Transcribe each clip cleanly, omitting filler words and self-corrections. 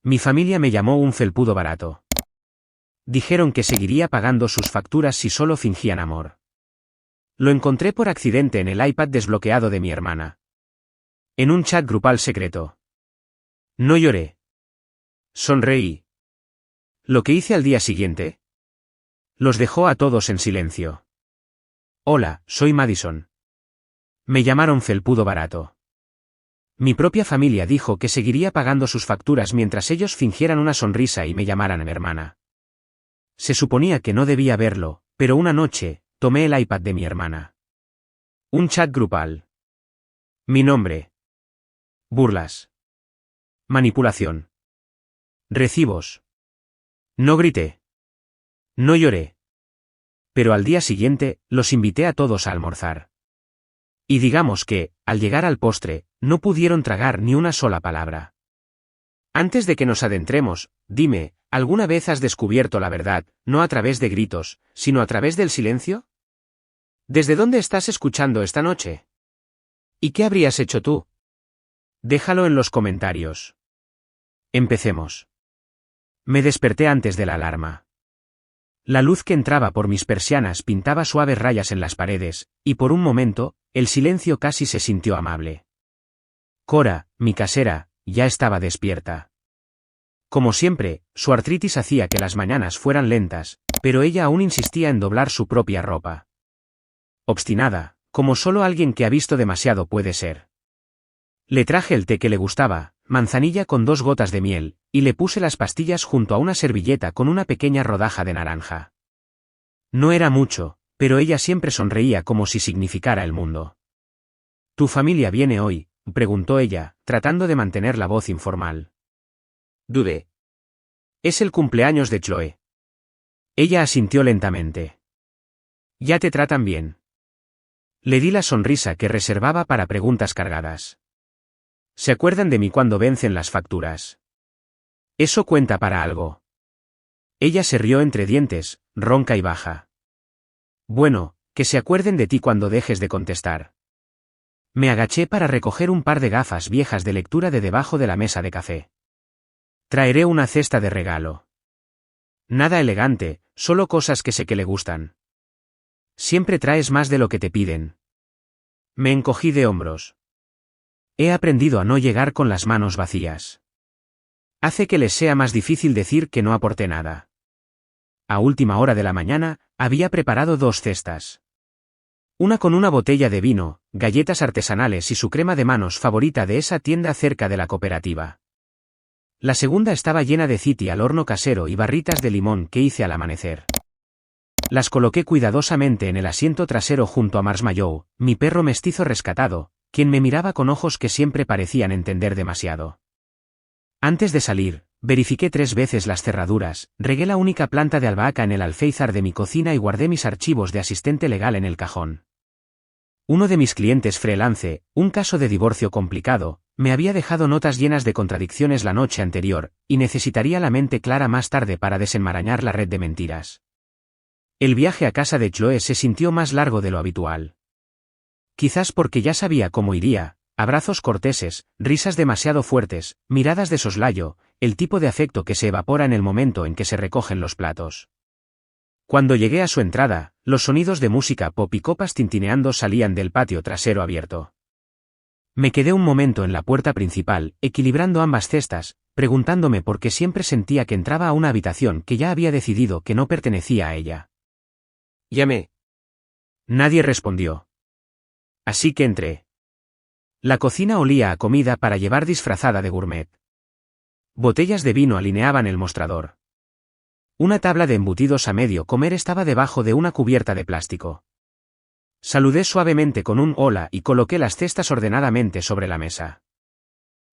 Mi familia me llamó un felpudo barato. Dijeron que seguiría pagando sus facturas si solo fingían amor. Lo encontré por accidente en el iPad desbloqueado de mi hermana. En un chat grupal secreto. No lloré. Sonreí. Lo que hice al día siguiente los dejó a todos en silencio. Hola, soy Madison. Me llamaron felpudo barato. Mi propia familia dijo que seguiría pagando sus facturas mientras ellos fingieran una sonrisa y me llamaran hermana. Se suponía que no debía verlo, pero una noche, tomé el iPad de mi hermana. Un chat grupal. Mi nombre. Burlas. Manipulación. Recibos. No grité. No lloré. Pero al día siguiente, los invité a todos a almorzar. Y digamos que, al llegar al postre, no pudieron tragar ni una sola palabra. Antes de que nos adentremos, dime, ¿alguna vez has descubierto la verdad, no a través de gritos, sino a través del silencio? ¿Desde dónde estás escuchando esta noche? ¿Y qué habrías hecho tú? Déjalo en los comentarios. Empecemos. Me desperté antes de la alarma. La luz que entraba por mis persianas pintaba suaves rayas en las paredes, y por un momento, el silencio casi se sintió amable. Cora, mi casera, ya estaba despierta. Como siempre, su artritis hacía que las mañanas fueran lentas, pero ella aún insistía en doblar su propia ropa. Obstinada, como solo alguien que ha visto demasiado puede ser. Le traje el té que le gustaba, manzanilla con 2 gotas de miel, y le puse las pastillas junto a una servilleta con una pequeña rodaja de naranja. No era mucho, pero ella siempre sonreía como si significara el mundo. ¿Tu familia viene hoy?, preguntó ella, tratando de mantener la voz informal. Dudé. Es el cumpleaños de Chloe. Ella asintió lentamente. ¿Ya te tratan bien? Le di la sonrisa que reservaba para preguntas cargadas. ¿Se acuerdan de mí cuando vencen las facturas? Eso cuenta para algo. Ella se rió entre dientes, ronca y baja. Bueno, que se acuerden de ti cuando dejes de contestar. Me agaché para recoger un par de gafas viejas de lectura de debajo de la mesa de café. Traeré una cesta de regalo. Nada elegante, solo cosas que sé que le gustan. Siempre traes más de lo que te piden. Me encogí de hombros. He aprendido a no llegar con las manos vacías. Hace que les sea más difícil decir que no aporté nada. A última hora de la mañana, había preparado 2 cestas. Una con una botella de vino, galletas artesanales y su crema de manos favorita de esa tienda cerca de la cooperativa. La segunda estaba llena de citi al horno casero y barritas de limón que hice al amanecer. Las coloqué cuidadosamente en el asiento trasero junto a Marshmallow, mi perro mestizo rescatado, quien me miraba con ojos que siempre parecían entender demasiado. Antes de salir, verifiqué 3 veces las cerraduras, regué la única planta de albahaca en el alféizar de mi cocina y guardé mis archivos de asistente legal en el cajón. Uno de mis clientes freelance, un caso de divorcio complicado, me había dejado notas llenas de contradicciones la noche anterior, y necesitaría la mente clara más tarde para desenmarañar la red de mentiras. El viaje a casa de Chloe se sintió más largo de lo habitual. Quizás porque ya sabía cómo iría, abrazos corteses, risas demasiado fuertes, miradas de soslayo, el tipo de afecto que se evapora en el momento en que se recogen los platos. Cuando llegué a su entrada, los sonidos de música pop y copas tintineando salían del patio trasero abierto. Me quedé un momento en la puerta principal, equilibrando ambas cestas, preguntándome por qué siempre sentía que entraba a una habitación que ya había decidido que no pertenecía a ella. Llamé. Nadie respondió. Así que entré. La cocina olía a comida para llevar disfrazada de gourmet. Botellas de vino alineaban el mostrador. Una tabla de embutidos a medio comer estaba debajo de una cubierta de plástico. Saludé suavemente con un hola y coloqué las cestas ordenadamente sobre la mesa.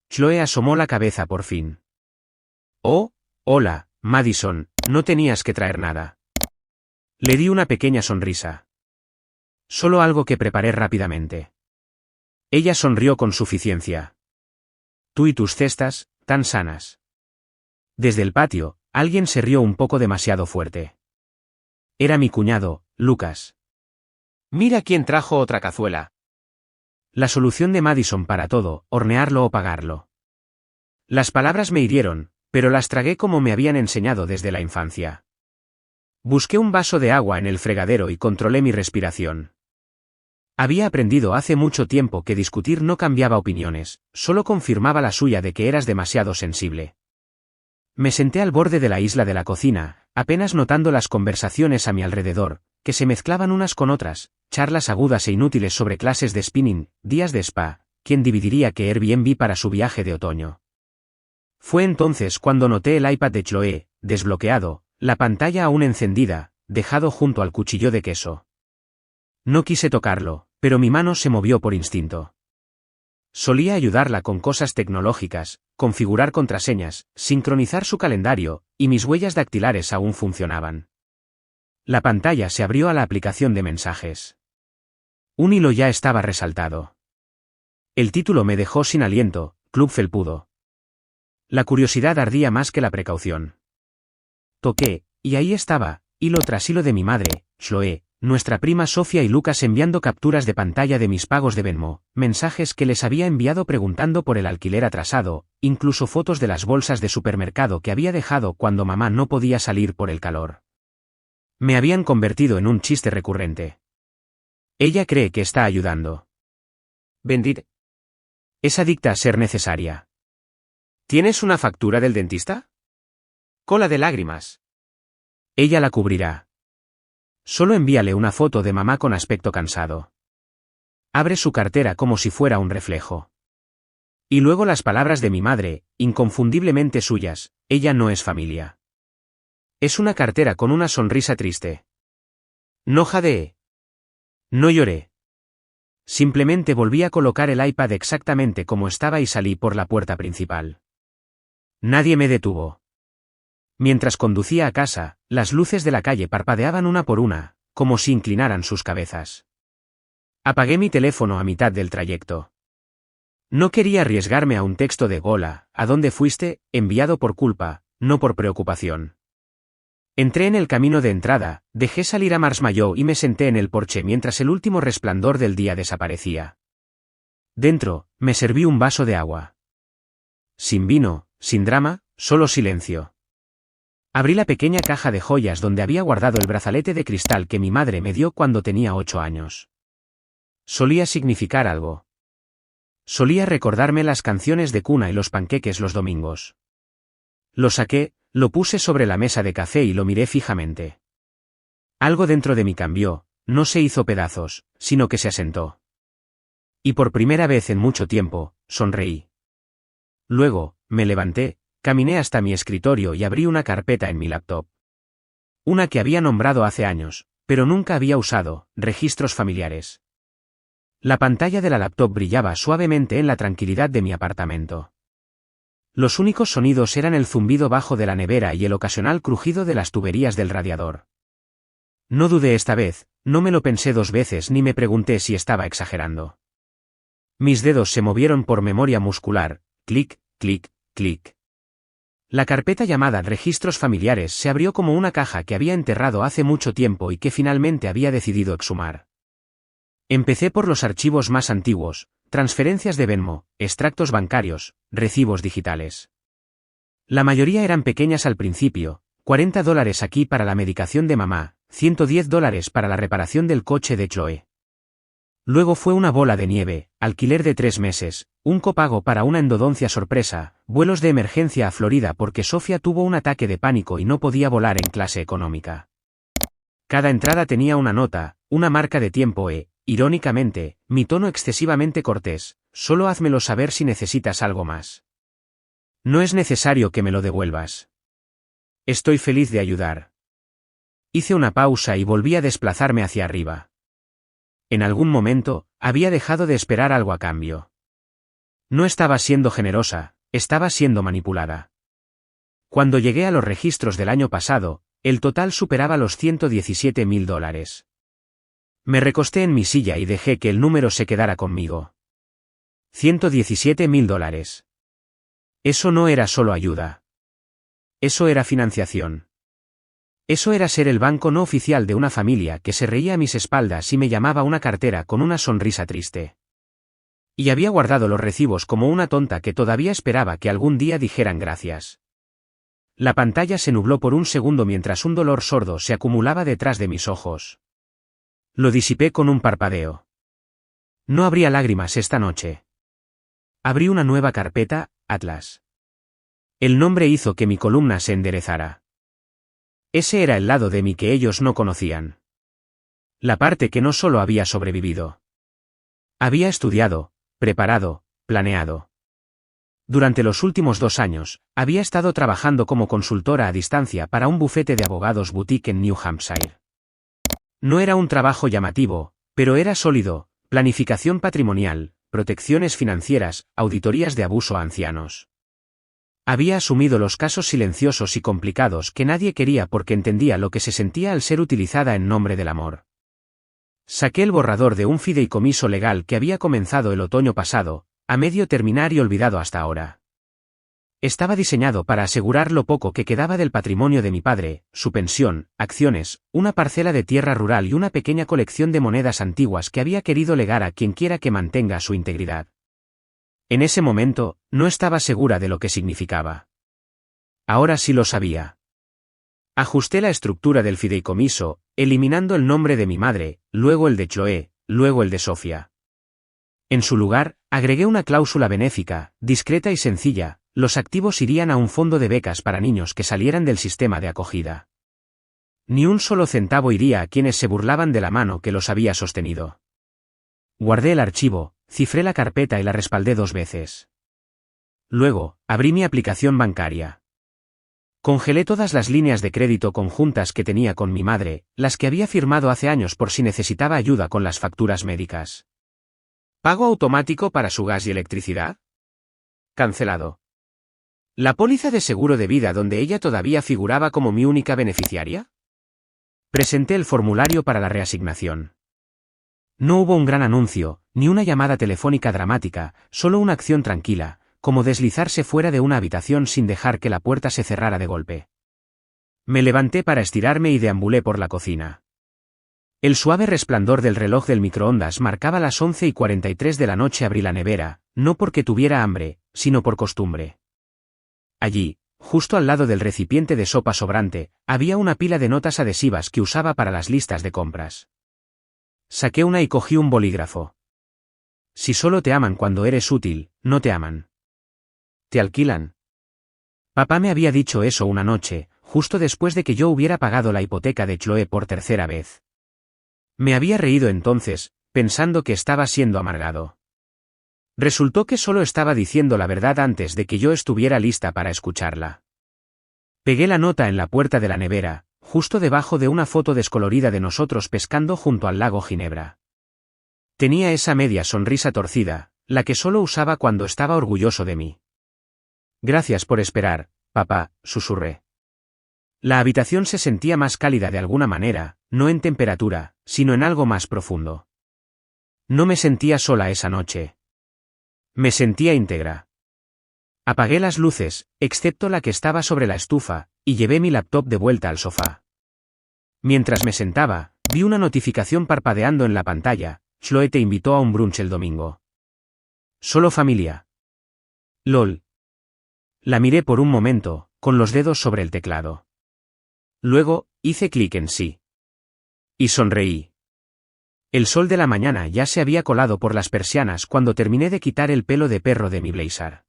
Chloe asomó la cabeza por fin. Oh, hola, Madison, no tenías que traer nada. Le di una pequeña sonrisa. Solo algo que preparé rápidamente. Ella sonrió con suficiencia. Tú y tus cestas, tan sanas. Desde el patio, alguien se rió un poco demasiado fuerte. Era mi cuñado, Lucas. Mira quién trajo otra cazuela. La solución de Madison para todo, hornearlo o pagarlo. Las palabras me hirieron, pero las tragué como me habían enseñado desde la infancia. Busqué un vaso de agua en el fregadero y controlé mi respiración. Había aprendido hace mucho tiempo que discutir no cambiaba opiniones, solo confirmaba la suya de que eras demasiado sensible. Me senté al borde de la isla de la cocina, apenas notando las conversaciones a mi alrededor, que se mezclaban unas con otras, charlas agudas e inútiles sobre clases de spinning, días de spa, quién dividiría que Airbnb para su viaje de otoño. Fue entonces cuando noté el iPad de Chloe, desbloqueado, la pantalla aún encendida, dejado junto al cuchillo de queso. No quise tocarlo, pero mi mano se movió por instinto. Solía ayudarla con cosas tecnológicas, configurar contraseñas, sincronizar su calendario, y mis huellas dactilares aún funcionaban. La pantalla se abrió a la aplicación de mensajes. Un hilo ya estaba resaltado. El título me dejó sin aliento, Club Felpudo. La curiosidad ardía más que la precaución. Toqué, y ahí estaba, hilo tras hilo de mi madre, Chloe, nuestra prima Sofía y Lucas enviando capturas de pantalla de mis pagos de Venmo, mensajes que les había enviado preguntando por el alquiler atrasado, incluso fotos de las bolsas de supermercado que había dejado cuando mamá no podía salir por el calor. Me habían convertido en un chiste recurrente. Ella cree que está ayudando. Bendita. Es adicta a ser necesaria. ¿Tienes una factura del dentista? Cola de lágrimas. Ella la cubrirá. Solo envíale una foto de mamá con aspecto cansado. Abre su cartera como si fuera un reflejo. Y luego las palabras de mi madre, inconfundiblemente suyas, ella no es familia. Es una cartera con una sonrisa triste. No jadeé. No lloré. Simplemente volví a colocar el iPad exactamente como estaba y salí por la puerta principal. Nadie me detuvo. Mientras conducía a casa, las luces de la calle parpadeaban una por una, como si inclinaran sus cabezas. Apagué mi teléfono a mitad del trayecto. No quería arriesgarme a un texto de «Hola, ¿a dónde fuiste?», enviado por culpa, no por preocupación. Entré en el camino de entrada, dejé salir a Marshmallow y me senté en el porche mientras el último resplandor del día desaparecía. Dentro, me serví un vaso de agua. Sin vino, sin drama, solo silencio. Abrí la pequeña caja de joyas donde había guardado el brazalete de cristal que mi madre me dio cuando tenía 8 años. Solía significar algo. Solía recordarme las canciones de cuna y los panqueques los domingos. Lo saqué, lo puse sobre la mesa de café y lo miré fijamente. Algo dentro de mí cambió, no se hizo pedazos, sino que se asentó. Y por primera vez en mucho tiempo, sonreí. Luego, me levanté, caminé hasta mi escritorio y abrí una carpeta en mi laptop. Una que había nombrado hace años, pero nunca había usado, registros familiares. La pantalla de la laptop brillaba suavemente en la tranquilidad de mi apartamento. Los únicos sonidos eran el zumbido bajo de la nevera y el ocasional crujido de las tuberías del radiador. No dudé esta vez, no me lo pensé 2 veces ni me pregunté si estaba exagerando. Mis dedos se movieron por memoria muscular, clic, clic, clic. La carpeta llamada Registros Familiares se abrió como una caja que había enterrado hace mucho tiempo y que finalmente había decidido exhumar. Empecé por los archivos más antiguos, transferencias de Venmo, extractos bancarios, recibos digitales. La mayoría eran pequeñas al principio, $40 aquí para la medicación de mamá, $110 para la reparación del coche de Chloe. Luego fue una bola de nieve, alquiler de 3 meses, un copago para una endodoncia sorpresa, vuelos de emergencia a Florida porque Sofía tuvo un ataque de pánico y no podía volar en clase económica. Cada entrada tenía una nota, una marca de tiempo irónicamente, mi tono excesivamente cortés, solo házmelo saber si necesitas algo más. No es necesario que me lo devuelvas. Estoy feliz de ayudar. Hice una pausa y volví a desplazarme hacia arriba. En algún momento, había dejado de esperar algo a cambio. No estaba siendo generosa, estaba siendo manipulada. Cuando llegué a los registros del año pasado, el total superaba los $117.000. Me recosté en mi silla y dejé que el número se quedara conmigo. $117.000. Eso no era solo ayuda. Eso era financiación. Eso era ser el banco no oficial de una familia que se reía a mis espaldas y me llamaba una cartera con una sonrisa triste. Y había guardado los recibos como una tonta que todavía esperaba que algún día dijeran gracias. La pantalla se nubló por un segundo mientras un dolor sordo se acumulaba detrás de mis ojos. Lo disipé con un parpadeo. No habría lágrimas esta noche. Abrí una nueva carpeta, Atlas. El nombre hizo que mi columna se enderezara. Ese era el lado de mí que ellos no conocían. La parte que no solo había sobrevivido. Había estudiado, preparado, planeado. Durante los últimos 2 años, había estado trabajando como consultora a distancia para un bufete de abogados boutique en New Hampshire. No era un trabajo llamativo, pero era sólido: planificación patrimonial, protecciones financieras, auditorías de abuso a ancianos. Había asumido los casos silenciosos y complicados que nadie quería porque entendía lo que se sentía al ser utilizada en nombre del amor. Saqué el borrador de un fideicomiso legal que había comenzado el otoño pasado, a medio terminar y olvidado hasta ahora. Estaba diseñado para asegurar lo poco que quedaba del patrimonio de mi padre, su pensión, acciones, una parcela de tierra rural y una pequeña colección de monedas antiguas que había querido legar a quien quiera que mantenga su integridad. En ese momento, no estaba segura de lo que significaba. Ahora sí lo sabía. Ajusté la estructura del fideicomiso, eliminando el nombre de mi madre, luego el de Chloe, luego el de Sofía. En su lugar, agregué una cláusula benéfica, discreta y sencilla: los activos irían a un fondo de becas para niños que salieran del sistema de acogida. Ni un solo centavo iría a quienes se burlaban de la mano que los había sostenido. Guardé el archivo, cifré la carpeta y la respaldé 2 veces. Luego, abrí mi aplicación bancaria. Congelé todas las líneas de crédito conjuntas que tenía con mi madre, las que había firmado hace años por si necesitaba ayuda con las facturas médicas. ¿Pago automático para su gas y electricidad? Cancelado. ¿La póliza de seguro de vida donde ella todavía figuraba como mi única beneficiaria? Presenté el formulario para la reasignación. No hubo un gran anuncio, ni una llamada telefónica dramática, solo una acción tranquila, como deslizarse fuera de una habitación sin dejar que la puerta se cerrara de golpe. Me levanté para estirarme y deambulé por la cocina. El suave resplandor del reloj del microondas marcaba las 11:43 de la noche. Abrí la nevera, no porque tuviera hambre, sino por costumbre. Allí, justo al lado del recipiente de sopa sobrante, había una pila de notas adhesivas que usaba para las listas de compras. Saqué una y cogí un bolígrafo. Si solo te aman cuando eres útil, no te aman. Te alquilan. Papá me había dicho eso una noche, justo después de que yo hubiera pagado la hipoteca de Chloe por 3ª vez. Me había reído entonces, pensando que estaba siendo amargado. Resultó que solo estaba diciendo la verdad antes de que yo estuviera lista para escucharla. Pegué la nota en la puerta de la nevera, justo debajo de una foto descolorida de nosotros pescando junto al lago Ginebra. Tenía esa media sonrisa torcida, la que solo usaba cuando estaba orgulloso de mí. Gracias por esperar, papá, susurré. La habitación se sentía más cálida de alguna manera, no en temperatura, sino en algo más profundo. No me sentía sola esa noche. Me sentía íntegra. Apagué las luces, excepto la que estaba sobre la estufa, y llevé mi laptop de vuelta al sofá. Mientras me sentaba, vi una notificación parpadeando en la pantalla: Chloe te invitó a un brunch el domingo. Solo familia. LOL. La miré por un momento, con los dedos sobre el teclado. Luego, hice clic en sí. Y sonreí. El sol de la mañana ya se había colado por las persianas cuando terminé de quitar el pelo de perro de mi blazer.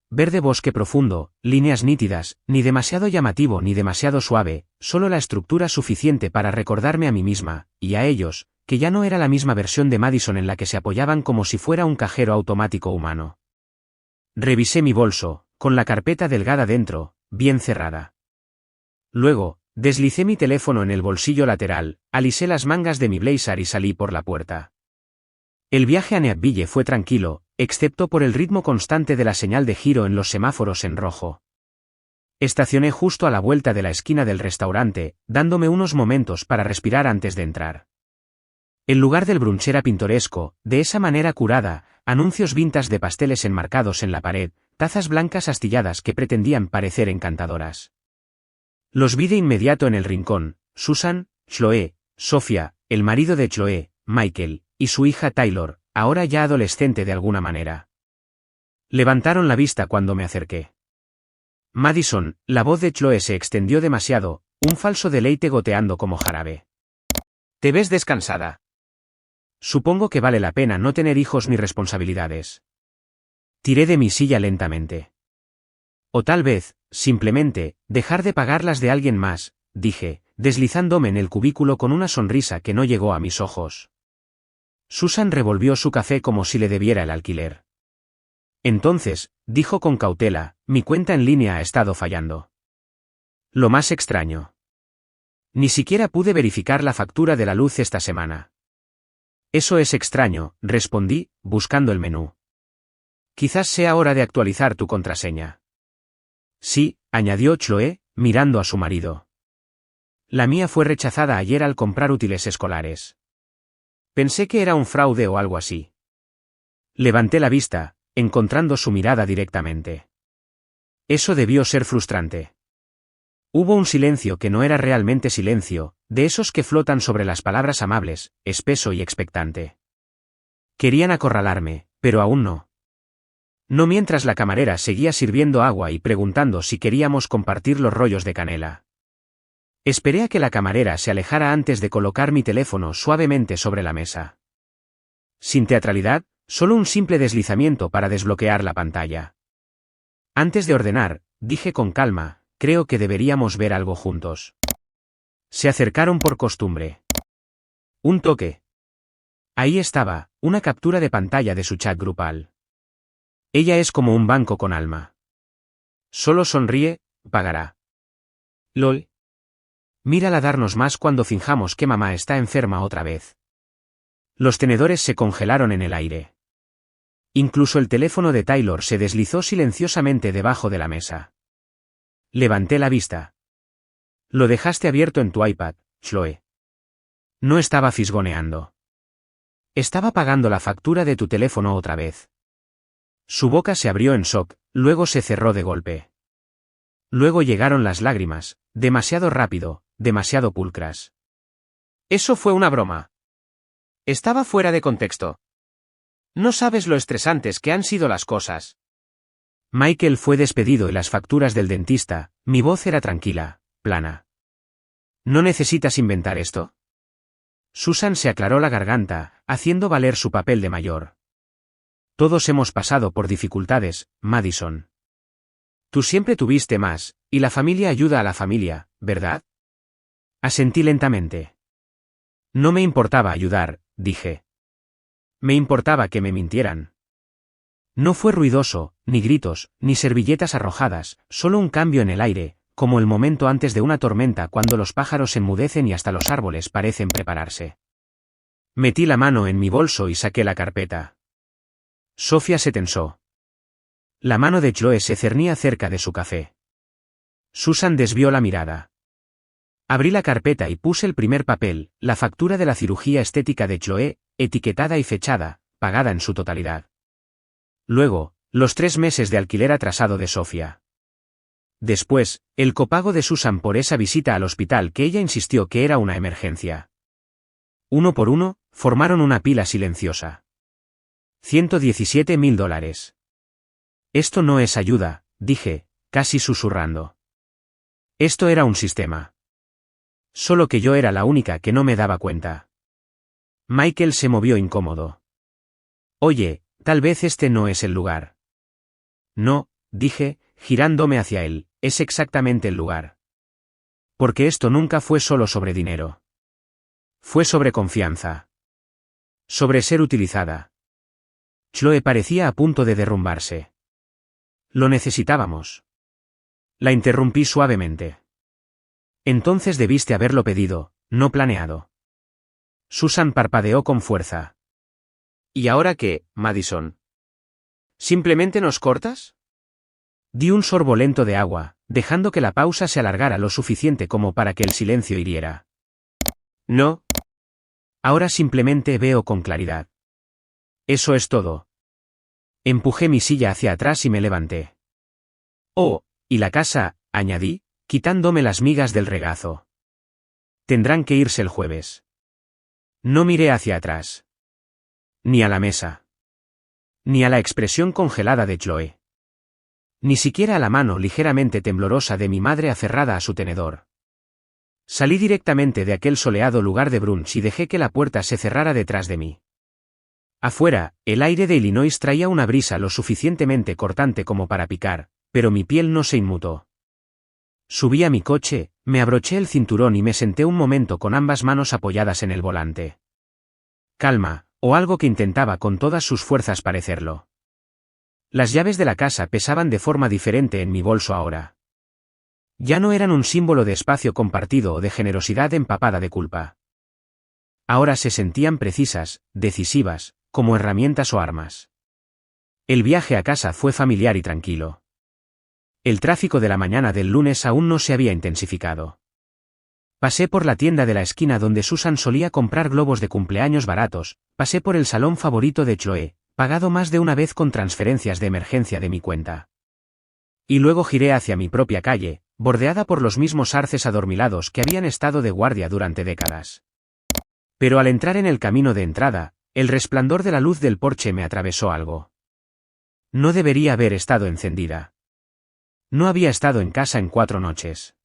Verde bosque profundo, líneas nítidas, ni demasiado llamativo ni demasiado suave, solo la estructura suficiente para recordarme a mí misma, y a ellos, que ya no era la misma versión de Madison en la que se apoyaban como si fuera un cajero automático humano. Revisé mi bolso, con la carpeta delgada dentro, bien cerrada. Luego, deslicé mi teléfono en el bolsillo lateral, alisé las mangas de mi blazer y salí por la puerta. El viaje a Nashville fue tranquilo, excepto por el ritmo constante de la señal de giro en los semáforos en rojo. Estacioné justo a la vuelta de la esquina del restaurante, dándome unos momentos para respirar antes de entrar. El lugar del brunch era pintoresco, de esa manera curada: anuncios vintage de pasteles enmarcados en la pared, tazas blancas astilladas que pretendían parecer encantadoras. Los vi de inmediato en el rincón: Susan, Chloe, Sofía, el marido de Chloe, Michael, y su hija Taylor, ahora ya adolescente de alguna manera. Levantaron la vista cuando me acerqué. Madison, la voz de Chloe se extendió demasiado, un falso deleite goteando como jarabe. ¿Te ves descansada? Supongo que vale la pena no tener hijos ni responsabilidades. Tiré de mi silla lentamente. O tal vez, simplemente, dejar de pagarlas de alguien más, dije, deslizándome en el cubículo con una sonrisa que no llegó a mis ojos. Susan revolvió su café como si le debiera el alquiler. Entonces, dijo con cautela, mi cuenta en línea ha estado fallando. Lo más extraño. Ni siquiera pude verificar la factura de la luz esta semana. Eso es extraño, respondí, buscando el menú. Quizás sea hora de actualizar tu contraseña. Sí, añadió Chloe, mirando a su marido. La mía fue rechazada ayer al comprar útiles escolares. Pensé que era un fraude o algo así. Levanté la vista, encontrando su mirada directamente. Eso debió ser frustrante. Hubo un silencio que no era realmente silencio, de esos que flotan sobre las palabras amables, espeso y expectante. Querían acorralarme, pero aún no. No mientras la camarera seguía sirviendo agua y preguntando si queríamos compartir los rollos de canela. Esperé a que la camarera se alejara antes de colocar mi teléfono suavemente sobre la mesa. Sin teatralidad, solo un simple deslizamiento para desbloquear la pantalla. Antes de ordenar, dije con calma, creo que deberíamos ver algo juntos. Se acercaron por costumbre. Un toque. Ahí estaba, una captura de pantalla de su chat grupal. Ella es como un banco con alma. Solo sonríe, pagará. LOL. Mírala darnos más cuando finjamos que mamá está enferma otra vez. Los tenedores se congelaron en el aire. Incluso el teléfono de Taylor se deslizó silenciosamente debajo de la mesa. Levanté la vista. Lo dejaste abierto en tu iPad, Chloe. No estaba fisgoneando. Estaba pagando la factura de tu teléfono otra vez. Su boca se abrió en shock, luego se cerró de golpe. Luego llegaron las lágrimas, demasiado rápido, demasiado pulcras. Eso fue una broma. Estaba fuera de contexto. No sabes lo estresantes que han sido las cosas. Michael fue despedido y las facturas del dentista, mi voz era tranquila, plana. ¿No necesitas inventar esto? Susan se aclaró la garganta, haciendo valer su papel de mayor. Todos hemos pasado por dificultades, Madison. Tú siempre tuviste más, y la familia ayuda a la familia, ¿verdad? Asentí lentamente. No me importaba ayudar, dije. Me importaba que me mintieran. No fue ruidoso, ni gritos, ni servilletas arrojadas, solo un cambio en el aire, como el momento antes de una tormenta cuando los pájaros enmudecen y hasta los árboles parecen prepararse. Metí la mano en mi bolso y saqué la carpeta. Sofía se tensó. La mano de Chloe se cernía cerca de su café. Susan desvió la mirada. Abrí la carpeta y puse el primer papel, la factura de la cirugía estética de Chloe, etiquetada y fechada, pagada en su totalidad. Luego, los 3 meses de alquiler atrasado de Sofía. Después, el copago de Susan por esa visita al hospital que ella insistió que era una emergencia. Uno por uno, formaron una pila silenciosa. $117,000. Esto no es ayuda, dije, casi susurrando. Esto era un sistema. Solo que yo era la única que no me daba cuenta. Michael se movió incómodo. Oye, tal vez este no es el lugar. No, dije, girándome hacia él, es exactamente el lugar. Porque esto nunca fue solo sobre dinero. Fue sobre confianza. Sobre ser utilizada. Chloe parecía a punto de derrumbarse. Lo necesitábamos. La interrumpí suavemente. Entonces debiste haberlo pedido, no planeado. Susan parpadeó con fuerza. ¿Y ahora qué, Madison? ¿Simplemente nos cortas? Di un sorbo lento de agua, dejando que la pausa se alargara lo suficiente como para que el silencio hiriera. No. Ahora simplemente veo con claridad. Eso es todo. Empujé mi silla hacia atrás y me levanté. Oh, y la casa, añadí, quitándome las migas del regazo. Tendrán que irse el jueves. No miré hacia atrás. Ni a la mesa. Ni a la expresión congelada de Chloe. Ni siquiera a la mano ligeramente temblorosa de mi madre aferrada a su tenedor. Salí directamente de aquel soleado lugar de brunch y dejé que la puerta se cerrara detrás de mí. Afuera, el aire de Illinois traía una brisa lo suficientemente cortante como para picar, pero mi piel no se inmutó. Subí a mi coche, me abroché el cinturón y me senté un momento con ambas manos apoyadas en el volante. Calma, o algo que intentaba con todas sus fuerzas parecerlo. Las llaves de la casa pesaban de forma diferente en mi bolso ahora. Ya no eran un símbolo de espacio compartido o de generosidad empapada de culpa. Ahora se sentían precisas, decisivas, como herramientas o armas. El viaje a casa fue familiar y tranquilo. El tráfico de la mañana del lunes aún no se había intensificado. Pasé por la tienda de la esquina donde Susan solía comprar globos de cumpleaños baratos, pasé por el salón favorito de Chloe, pagado más de una vez con transferencias de emergencia de mi cuenta. Y luego giré hacia mi propia calle, bordeada por los mismos arces adormilados que habían estado de guardia durante décadas. Pero al entrar en el camino de entrada, el resplandor de la luz del porche me atravesó algo. No debería haber estado encendida. No había estado en casa en 4 noches.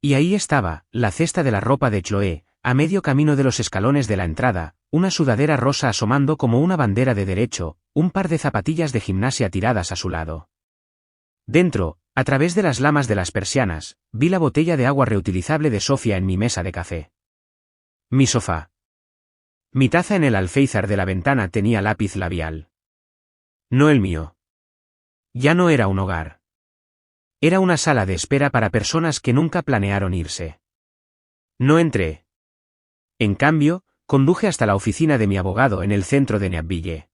Y ahí estaba, la cesta de la ropa de Chloe, a medio camino de los escalones de la entrada, una sudadera rosa asomando como una bandera de derecho, un par de zapatillas de gimnasia tiradas a su lado. Dentro, a través de las lamas de las persianas, vi la botella de agua reutilizable de Sofía en mi mesa de café. Mi sofá. Mi taza en el alféizar de la ventana tenía lápiz labial. No el mío. Ya no era un hogar. Era una sala de espera para personas que nunca planearon irse. No entré. En cambio, conduje hasta la oficina de mi abogado en el centro de Nashville.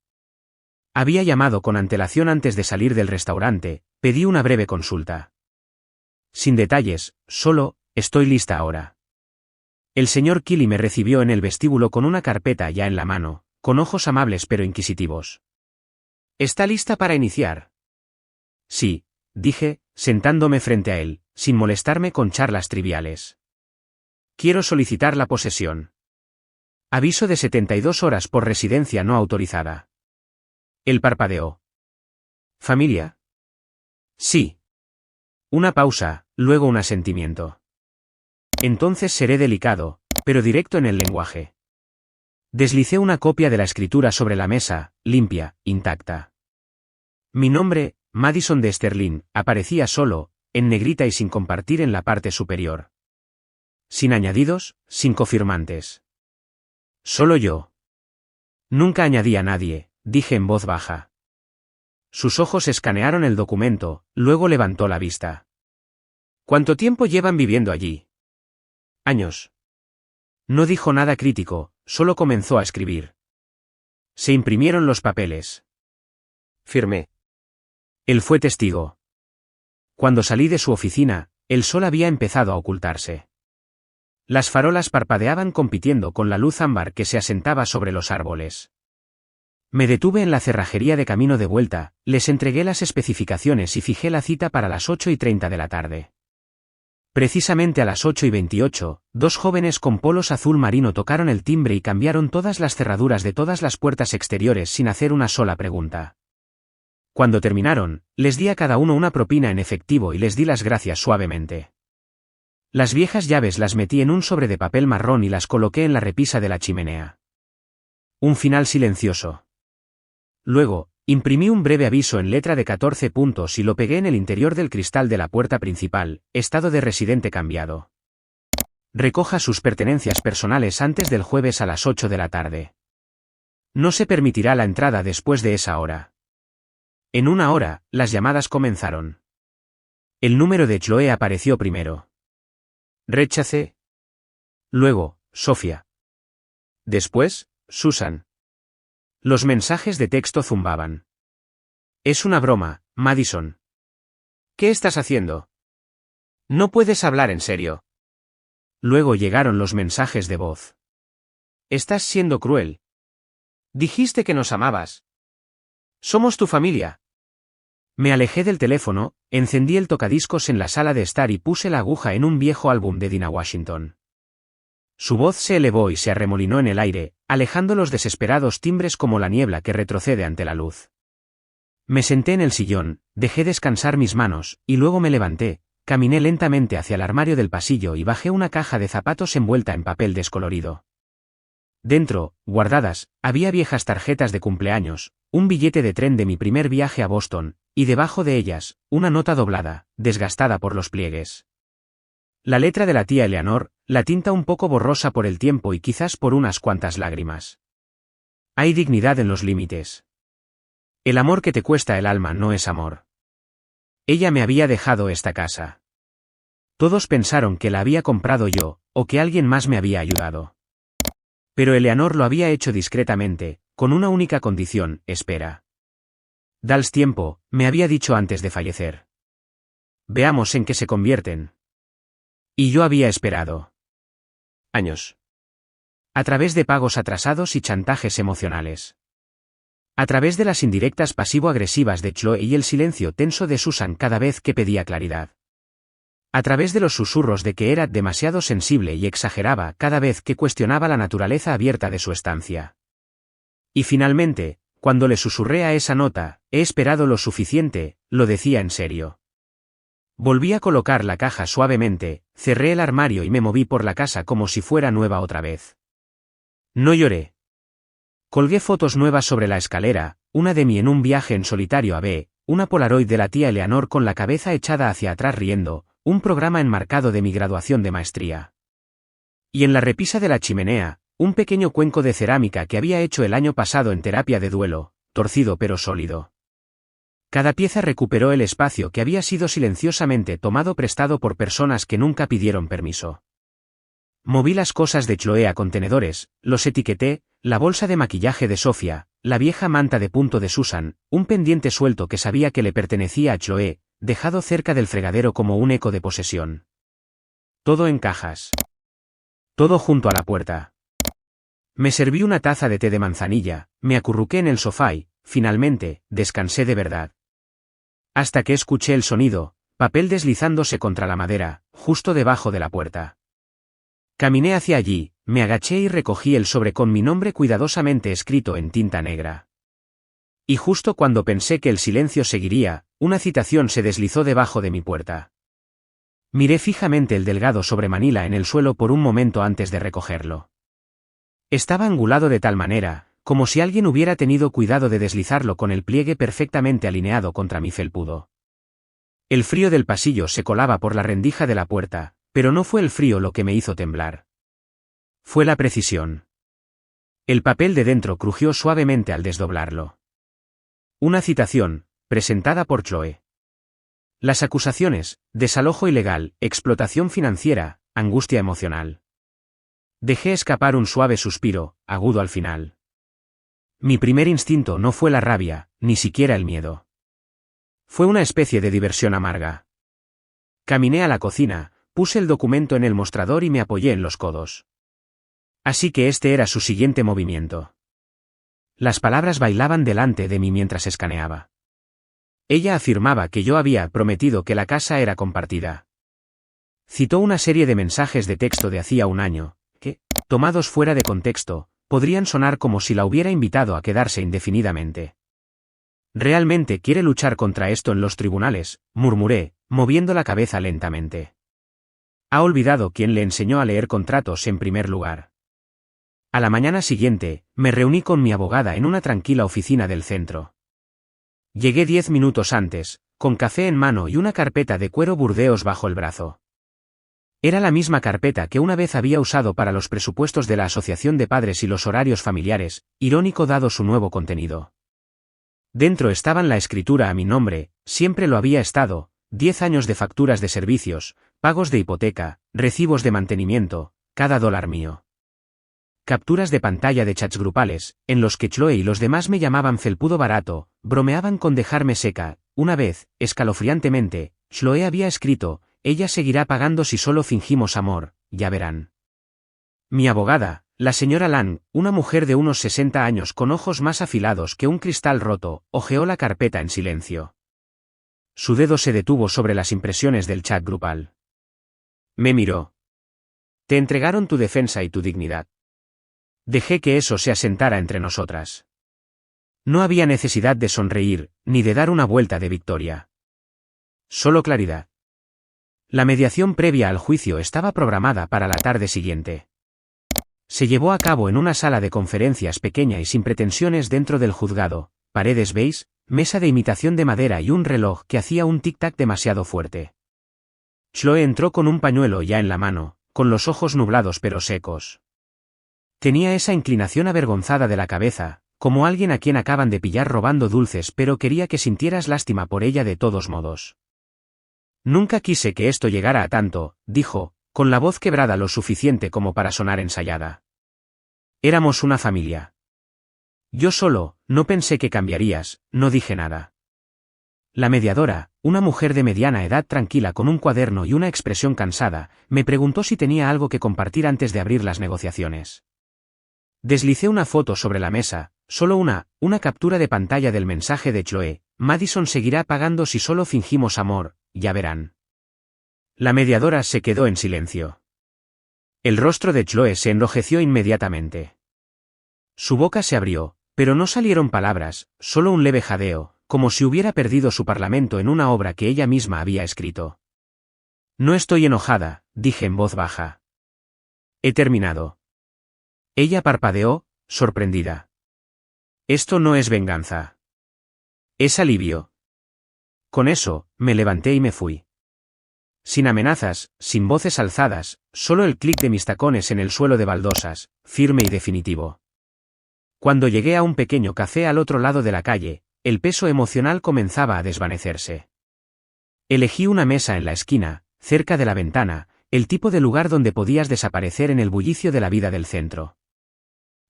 Había llamado con antelación antes de salir del restaurante, pedí una breve consulta. Sin detalles, solo, estoy lista ahora. El señor Kelly me recibió en el vestíbulo con una carpeta ya en la mano, con ojos amables pero inquisitivos. ¿Está lista para iniciar? Sí, dije, sentándome frente a él, sin molestarme con charlas triviales. Quiero solicitar la posesión. Aviso de 72 horas por residencia no autorizada. Él parpadeó. ¿Familia? Sí. Una pausa, luego un asentimiento. Entonces seré delicado, pero directo en el lenguaje. Deslicé una copia de la escritura sobre la mesa, limpia, intacta. Mi nombre, Madison de Sterling, aparecía solo, en negrita y sin compartir en la parte superior. Sin añadidos, sin cofirmantes. Solo yo. Nunca añadí a nadie, dije en voz baja. Sus ojos escanearon el documento, luego levantó la vista. ¿Cuánto tiempo llevan viviendo allí? Años. No dijo nada crítico, solo comenzó a escribir. Se imprimieron los papeles. Firmé. Él fue testigo. Cuando salí de su oficina, el sol había empezado a ocultarse. Las farolas parpadeaban compitiendo con la luz ámbar que se asentaba sobre los árboles. Me detuve en la cerrajería de camino de vuelta, les entregué las especificaciones y fijé la cita para las 8:30 de la tarde. Precisamente a las 8:28, 2 jóvenes con polos azul marino tocaron el timbre y cambiaron todas las cerraduras de todas las puertas exteriores sin hacer una sola pregunta. Cuando terminaron, les di a cada uno una propina en efectivo y les di las gracias suavemente. Las viejas llaves las metí en un sobre de papel marrón y las coloqué en la repisa de la chimenea. Un final silencioso. Luego, imprimí un breve aviso en letra de 14 puntos y lo pegué en el interior del cristal de la puerta principal, estado de residente cambiado. Recoja sus pertenencias personales antes del jueves a las 8 de la tarde. No se permitirá la entrada después de esa hora. En 1 hora, las llamadas comenzaron. El número de Chloe apareció primero. Rechacé. Luego, Sofía. Después, Susan. Los mensajes de texto zumbaban. Es una broma, Madison. ¿Qué estás haciendo? No puedes hablar en serio. Luego llegaron los mensajes de voz. Estás siendo cruel. Dijiste que nos amabas. Somos tu familia. Me alejé del teléfono, encendí el tocadiscos en la sala de estar y puse la aguja en un viejo álbum de Dinah Washington. Su voz se elevó y se arremolinó en el aire, alejando los desesperados timbres como la niebla que retrocede ante la luz. Me senté en el sillón, dejé descansar mis manos, y luego me levanté, caminé lentamente hacia el armario del pasillo y bajé una caja de zapatos envuelta en papel descolorido. Dentro, guardadas, había viejas tarjetas de cumpleaños, un billete de tren de mi primer viaje a Boston, y debajo de ellas, una nota doblada, desgastada por los pliegues. La letra de la tía Eleanor, la tinta un poco borrosa por el tiempo y quizás por unas cuantas lágrimas. Hay dignidad en los límites. El amor que te cuesta el alma no es amor. Ella me había dejado esta casa. Todos pensaron que la había comprado yo, o que alguien más me había ayudado. Pero Eleanor lo había hecho discretamente, con una única condición: espera. Dales tiempo, me había dicho antes de fallecer. Veamos en qué se convierten. Y yo había esperado. Años. A través de pagos atrasados y chantajes emocionales. A través de las indirectas pasivo-agresivas de Chloe y el silencio tenso de Susan cada vez que pedía claridad. A través de los susurros de que era demasiado sensible y exageraba cada vez que cuestionaba la naturaleza abierta de su estancia. Y finalmente, cuando le susurré a esa nota, he esperado lo suficiente, lo decía en serio. Volví a colocar la caja suavemente, cerré el armario y me moví por la casa como si fuera nueva otra vez. No lloré. Colgué fotos nuevas sobre la escalera, una de mí en un viaje en solitario a B, una Polaroid de la tía Eleanor con la cabeza echada hacia atrás riendo, un programa enmarcado de mi graduación de maestría. Y en la repisa de la chimenea, un pequeño cuenco de cerámica que había hecho el año pasado en terapia de duelo, torcido pero sólido. Cada pieza recuperó el espacio que había sido silenciosamente tomado prestado por personas que nunca pidieron permiso. Moví las cosas de Chloe a contenedores, los etiqueté, la bolsa de maquillaje de Sofía, la vieja manta de punto de Susan, un pendiente suelto que sabía que le pertenecía a Chloe, dejado cerca del fregadero como un eco de posesión. Todo en cajas. Todo junto a la puerta. Me serví una taza de té de manzanilla, me acurruqué en el sofá y, finalmente, descansé de verdad. Hasta que escuché el sonido, papel deslizándose contra la madera, justo debajo de la puerta. Caminé hacia allí, me agaché y recogí el sobre con mi nombre cuidadosamente escrito en tinta negra. Y justo cuando pensé que el silencio seguiría, una citación se deslizó debajo de mi puerta. Miré fijamente el delgado sobre Manila en el suelo por un momento antes de recogerlo. Estaba angulado de tal manera, como si alguien hubiera tenido cuidado de deslizarlo con el pliegue perfectamente alineado contra mi felpudo. El frío del pasillo se colaba por la rendija de la puerta, pero no fue el frío lo que me hizo temblar. Fue la precisión. El papel de dentro crujió suavemente al desdoblarlo. Una citación, presentada por Chloe. Las acusaciones: desalojo ilegal, explotación financiera, angustia emocional. Dejé escapar un suave suspiro, agudo al final. Mi primer instinto no fue la rabia, ni siquiera el miedo. Fue una especie de diversión amarga. Caminé a la cocina, puse el documento en el mostrador y me apoyé en los codos. Así que este era su siguiente movimiento. Las palabras bailaban delante de mí mientras escaneaba. Ella afirmaba que yo había prometido que la casa era compartida. Citó una serie de mensajes de texto de hacía un año, que, tomados fuera de contexto, podrían sonar como si la hubiera invitado a quedarse indefinidamente. ¿Realmente quiere luchar contra esto en los tribunales?, murmuré, moviendo la cabeza lentamente. Ha olvidado quién le enseñó a leer contratos en primer lugar. A la mañana siguiente, me reuní con mi abogada en una tranquila oficina del centro. Llegué 10 minutos antes, con café en mano y una carpeta de cuero burdeos bajo el brazo. Era la misma carpeta que una vez había usado para los presupuestos de la Asociación de Padres y los horarios familiares, irónico dado su nuevo contenido. Dentro estaban la escritura a mi nombre, siempre lo había estado, 10 años de facturas de servicios, pagos de hipoteca, recibos de mantenimiento, cada dólar mío. Capturas de pantalla de chats grupales, en los que Chloe y los demás me llamaban felpudo barato, bromeaban con dejarme seca. Una vez, escalofriantemente, Chloe había escrito: ella seguirá pagando si solo fingimos amor, ya verán. Mi abogada, la señora Lang, una mujer de unos 60 años con ojos más afilados que un cristal roto, hojeó la carpeta en silencio. Su dedo se detuvo sobre las impresiones del chat grupal. Me miró. Te entregaron tu defensa y tu dignidad. Dejé que eso se asentara entre nosotras. No había necesidad de sonreír, ni de dar una vuelta de victoria. Solo claridad. La mediación previa al juicio estaba programada para la tarde siguiente. Se llevó a cabo en una sala de conferencias pequeña y sin pretensiones dentro del juzgado, paredes beige, mesa de imitación de madera y un reloj que hacía un tic-tac demasiado fuerte. Chloe entró con un pañuelo ya en la mano, con los ojos nublados pero secos. Tenía esa inclinación avergonzada de la cabeza, como alguien a quien acaban de pillar robando dulces, pero quería que sintieras lástima por ella de todos modos. Nunca quise que esto llegara a tanto, dijo, con la voz quebrada lo suficiente como para sonar ensayada. Éramos una familia. Yo solo, no pensé que cambiarías, no dije nada. La mediadora, una mujer de mediana edad tranquila con un cuaderno y una expresión cansada, me preguntó si tenía algo que compartir antes de abrir las negociaciones. Deslicé una foto sobre la mesa, solo una captura de pantalla del mensaje de Chloe: Madison seguirá pagando si solo fingimos amor, ya verán. La mediadora se quedó en silencio. El rostro de Chloe se enrojeció inmediatamente. Su boca se abrió, pero no salieron palabras, solo un leve jadeo, como si hubiera perdido su parlamento en una obra que ella misma había escrito. No estoy enojada, dije en voz baja. He terminado. Ella parpadeó, sorprendida. Esto no es venganza. Es alivio. Con eso, me levanté y me fui. Sin amenazas, sin voces alzadas, solo el clic de mis tacones en el suelo de baldosas, firme y definitivo. Cuando llegué a un pequeño café al otro lado de la calle, el peso emocional comenzaba a desvanecerse. Elegí una mesa en la esquina, cerca de la ventana, el tipo de lugar donde podías desaparecer en el bullicio de la vida del centro.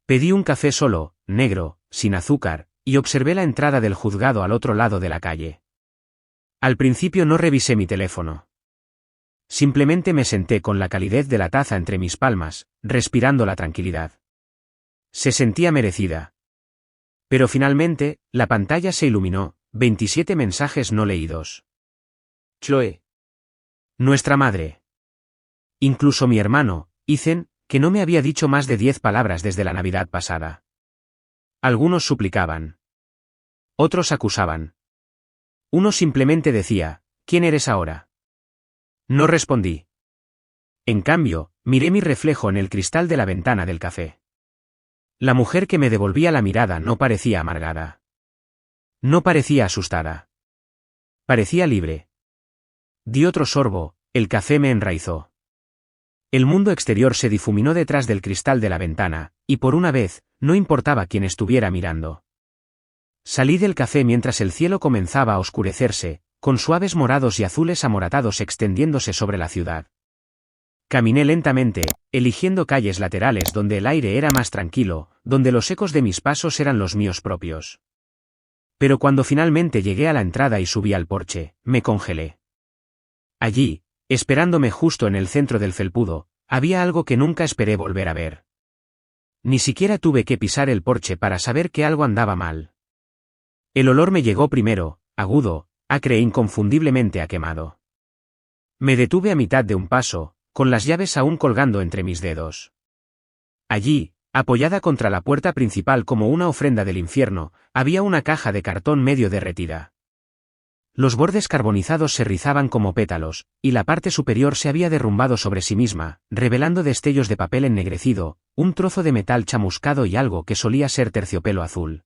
Pedí un café solo, negro, sin azúcar, y observé la entrada del juzgado al otro lado de la calle. Al principio no revisé mi teléfono. Simplemente me senté con la calidez de la taza entre mis palmas, respirando la tranquilidad. Se sentía merecida. Pero finalmente, la pantalla se iluminó, 27 mensajes no leídos. Chloe. Nuestra madre. Incluso mi hermano, Ethan, que no me había dicho más de 10 palabras desde la Navidad pasada. Algunos suplicaban. Otros acusaban. Uno simplemente decía: ¿quién eres ahora? No respondí. En cambio, miré mi reflejo en el cristal de la ventana del café. La mujer que me devolvía la mirada no parecía amargada. No parecía asustada. Parecía libre. Di otro sorbo, el café me enraizó. El mundo exterior se difuminó detrás del cristal de la ventana, y por una vez, no importaba quién estuviera mirando. Salí del café mientras el cielo comenzaba a oscurecerse, con suaves morados y azules amoratados extendiéndose sobre la ciudad. Caminé lentamente, eligiendo calles laterales donde el aire era más tranquilo, donde los ecos de mis pasos eran los míos propios. Pero cuando finalmente llegué a la entrada y subí al porche, me congelé. Allí, esperándome justo en el centro del felpudo, había algo que nunca esperé volver a ver. Ni siquiera tuve que pisar el porche para saber que algo andaba mal. El olor me llegó primero, agudo, acre e inconfundiblemente a quemado. Me detuve a mitad de un paso, con las llaves aún colgando entre mis dedos. Allí, apoyada contra la puerta principal como una ofrenda del infierno, había una caja de cartón medio derretida. Los bordes carbonizados se rizaban como pétalos, y la parte superior se había derrumbado sobre sí misma, revelando destellos de papel ennegrecido, un trozo de metal chamuscado y algo que solía ser terciopelo azul.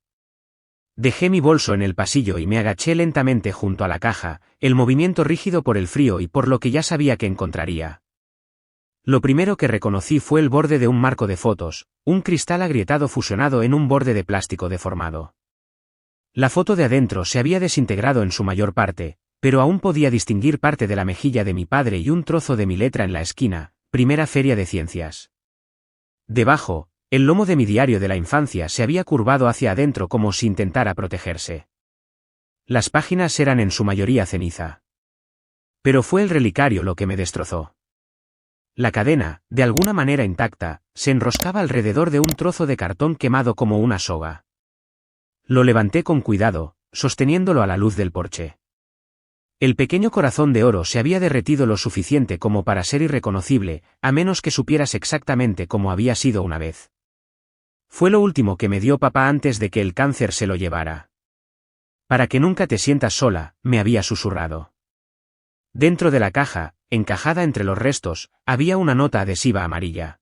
Dejé mi bolso en el pasillo y me agaché lentamente junto a la caja, el movimiento rígido por el frío y por lo que ya sabía que encontraría. Lo primero que reconocí fue el borde de un marco de fotos, un cristal agrietado fusionado en un borde de plástico deformado. La foto de adentro se había desintegrado en su mayor parte, pero aún podía distinguir parte de la mejilla de mi padre y un trozo de mi letra en la esquina, Primera Feria de Ciencias. Debajo, el lomo de mi diario de la infancia se había curvado hacia adentro como si intentara protegerse. Las páginas eran en su mayoría ceniza. Pero fue el relicario lo que me destrozó. La cadena, de alguna manera intacta, se enroscaba alrededor de un trozo de cartón quemado como una soga. Lo levanté con cuidado, sosteniéndolo a la luz del porche. El pequeño corazón de oro se había derretido lo suficiente como para ser irreconocible, a menos que supieras exactamente cómo había sido una vez. Fue lo último que me dio papá antes de que el cáncer se lo llevara. Para que nunca te sientas sola, me había susurrado. Dentro de la caja, encajada entre los restos, había una nota adhesiva amarilla.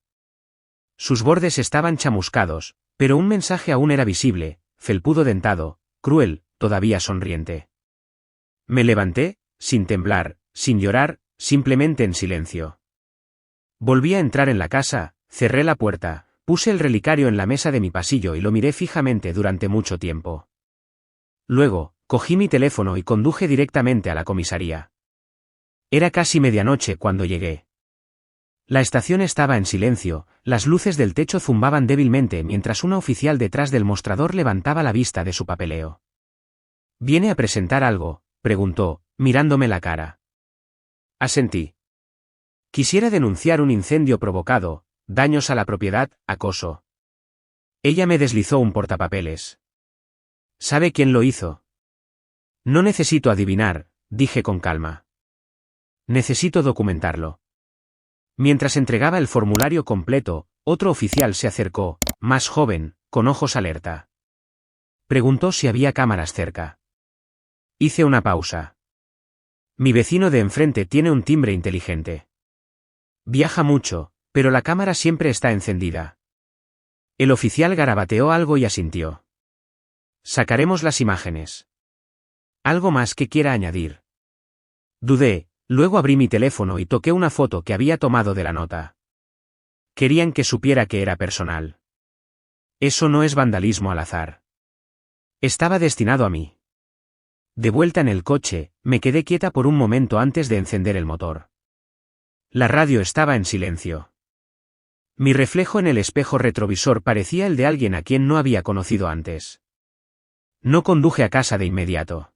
Sus bordes estaban chamuscados, pero un mensaje aún era visible, felpudo dentado, cruel, todavía sonriente. Me levanté, sin temblar, sin llorar, simplemente en silencio. Volví a entrar en la casa, cerré la puerta, puse el relicario en la mesa de mi pasillo y lo miré fijamente durante mucho tiempo. Luego, cogí mi teléfono y conduje directamente a la comisaría. Era casi medianoche cuando llegué. La estación estaba en silencio, las luces del techo zumbaban débilmente mientras una oficial detrás del mostrador levantaba la vista de su papeleo. ¿Viene a presentar algo?, preguntó, mirándome la cara. Asentí. Quisiera denunciar un incendio provocado, daños a la propiedad, acoso. Ella me deslizó un portapapeles. ¿Sabe quién lo hizo? No necesito adivinar, dije con calma. Necesito documentarlo. Mientras entregaba el formulario completo, otro oficial se acercó, más joven, con ojos alerta. Preguntó si había cámaras cerca. Hice una pausa. Mi vecino de enfrente tiene un timbre inteligente. Viaja mucho, pero la cámara siempre está encendida. El oficial garabateó algo y asintió. Sacaremos las imágenes. ¿Algo más que quiera añadir? Dudé, luego abrí mi teléfono y toqué una foto que había tomado de la nota. Querían que supiera que era personal. Eso no es vandalismo al azar. Estaba destinado a mí. De vuelta en el coche, me quedé quieta por un momento antes de encender el motor. La radio estaba en silencio. Mi reflejo en el espejo retrovisor parecía el de alguien a quien no había conocido antes. No conduje a casa de inmediato.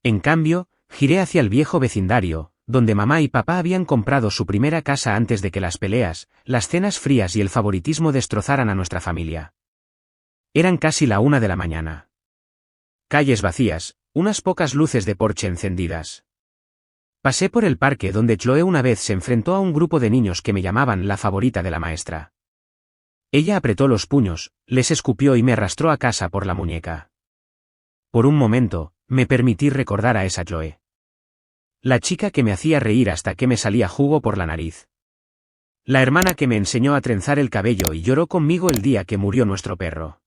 En cambio, giré hacia el viejo vecindario, donde mamá y papá habían comprado su primera casa antes de que las peleas, las cenas frías y el favoritismo destrozaran a nuestra familia. Eran casi la 1 de la mañana. Calles vacías, unas pocas luces de porche encendidas. Pasé por el parque donde Chloe una vez se enfrentó a un grupo de niños que me llamaban la favorita de la maestra. Ella apretó los puños, les escupió y me arrastró a casa por la muñeca. Por un momento, me permití recordar a esa Chloe. La chica que me hacía reír hasta que me salía jugo por la nariz. La hermana que me enseñó a trenzar el cabello y lloró conmigo el día que murió nuestro perro.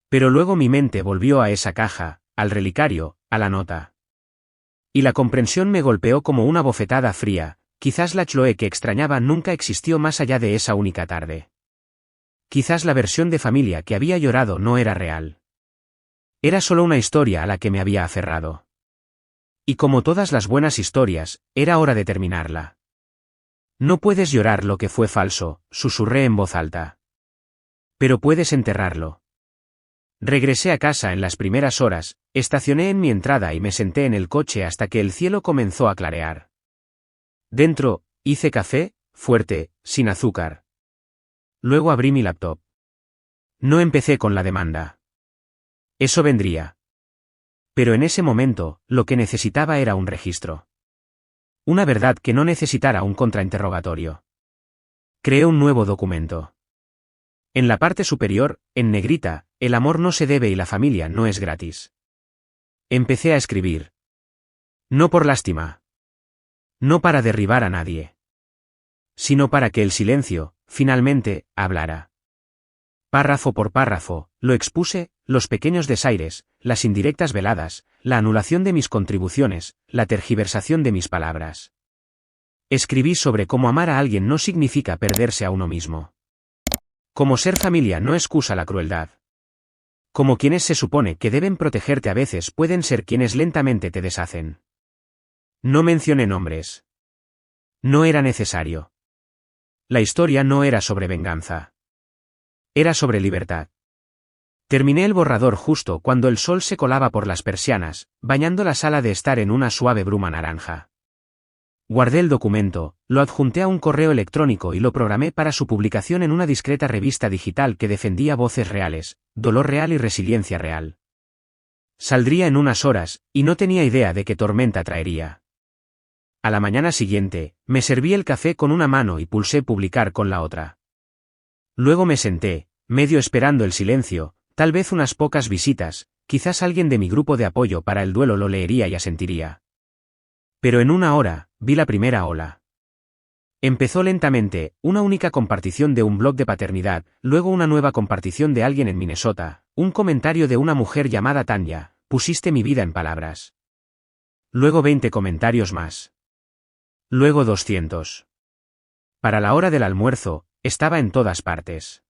Pero luego mi mente volvió a esa caja, al relicario, a la nota. Y la comprensión me golpeó como una bofetada fría, quizás la Chloe que extrañaba nunca existió más allá de esa única tarde. Quizás la versión de familia que había llorado no era real. Era solo una historia a la que me había aferrado. Y como todas las buenas historias, era hora de terminarla. No puedes llorar lo que fue falso, susurré en voz alta. Pero puedes enterrarlo. Regresé a casa en las primeras horas, estacioné en mi entrada y me senté en el coche hasta que el cielo comenzó a clarear. Dentro, hice café, fuerte, sin azúcar. Luego abrí mi laptop. No empecé con la demanda. Eso vendría. Pero en ese momento, lo que necesitaba era un registro. Una verdad que no necesitara un contrainterrogatorio. Creé un nuevo documento. En la parte superior, en negrita, el amor no se debe y la familia no es gratis. Empecé a escribir. No por lástima. No para derribar a nadie. Sino para que el silencio, finalmente, hablara. Párrafo por párrafo, lo expuse, los pequeños desaires, las indirectas veladas, la anulación de mis contribuciones, la tergiversación de mis palabras. Escribí sobre cómo amar a alguien no significa perderse a uno mismo. Como ser familia no excusa la crueldad. Como quienes se supone que deben protegerte a veces pueden ser quienes lentamente te deshacen. No mencioné nombres. No era necesario. La historia no era sobre venganza. Era sobre libertad. Terminé el borrador justo cuando el sol se colaba por las persianas, bañando la sala de estar en una suave bruma naranja. Guardé el documento, lo adjunté a un correo electrónico y lo programé para su publicación en una discreta revista digital que defendía voces reales, dolor real y resiliencia real. Saldría en unas horas, y no tenía idea de qué tormenta traería. A la mañana siguiente, me serví el café con una mano y pulsé publicar con la otra. Luego me senté, Medio esperando el silencio, tal vez unas pocas visitas, quizás alguien de mi grupo de apoyo para el duelo lo leería y asentiría. Pero en una hora, vi la primera ola. Empezó lentamente, una única compartición de un blog de paternidad, luego una nueva compartición de alguien en Minnesota, un comentario de una mujer llamada Tanya, pusiste mi vida en palabras. Luego 20 comentarios más. Luego 200. Para la hora del almuerzo, estaba en todas partes.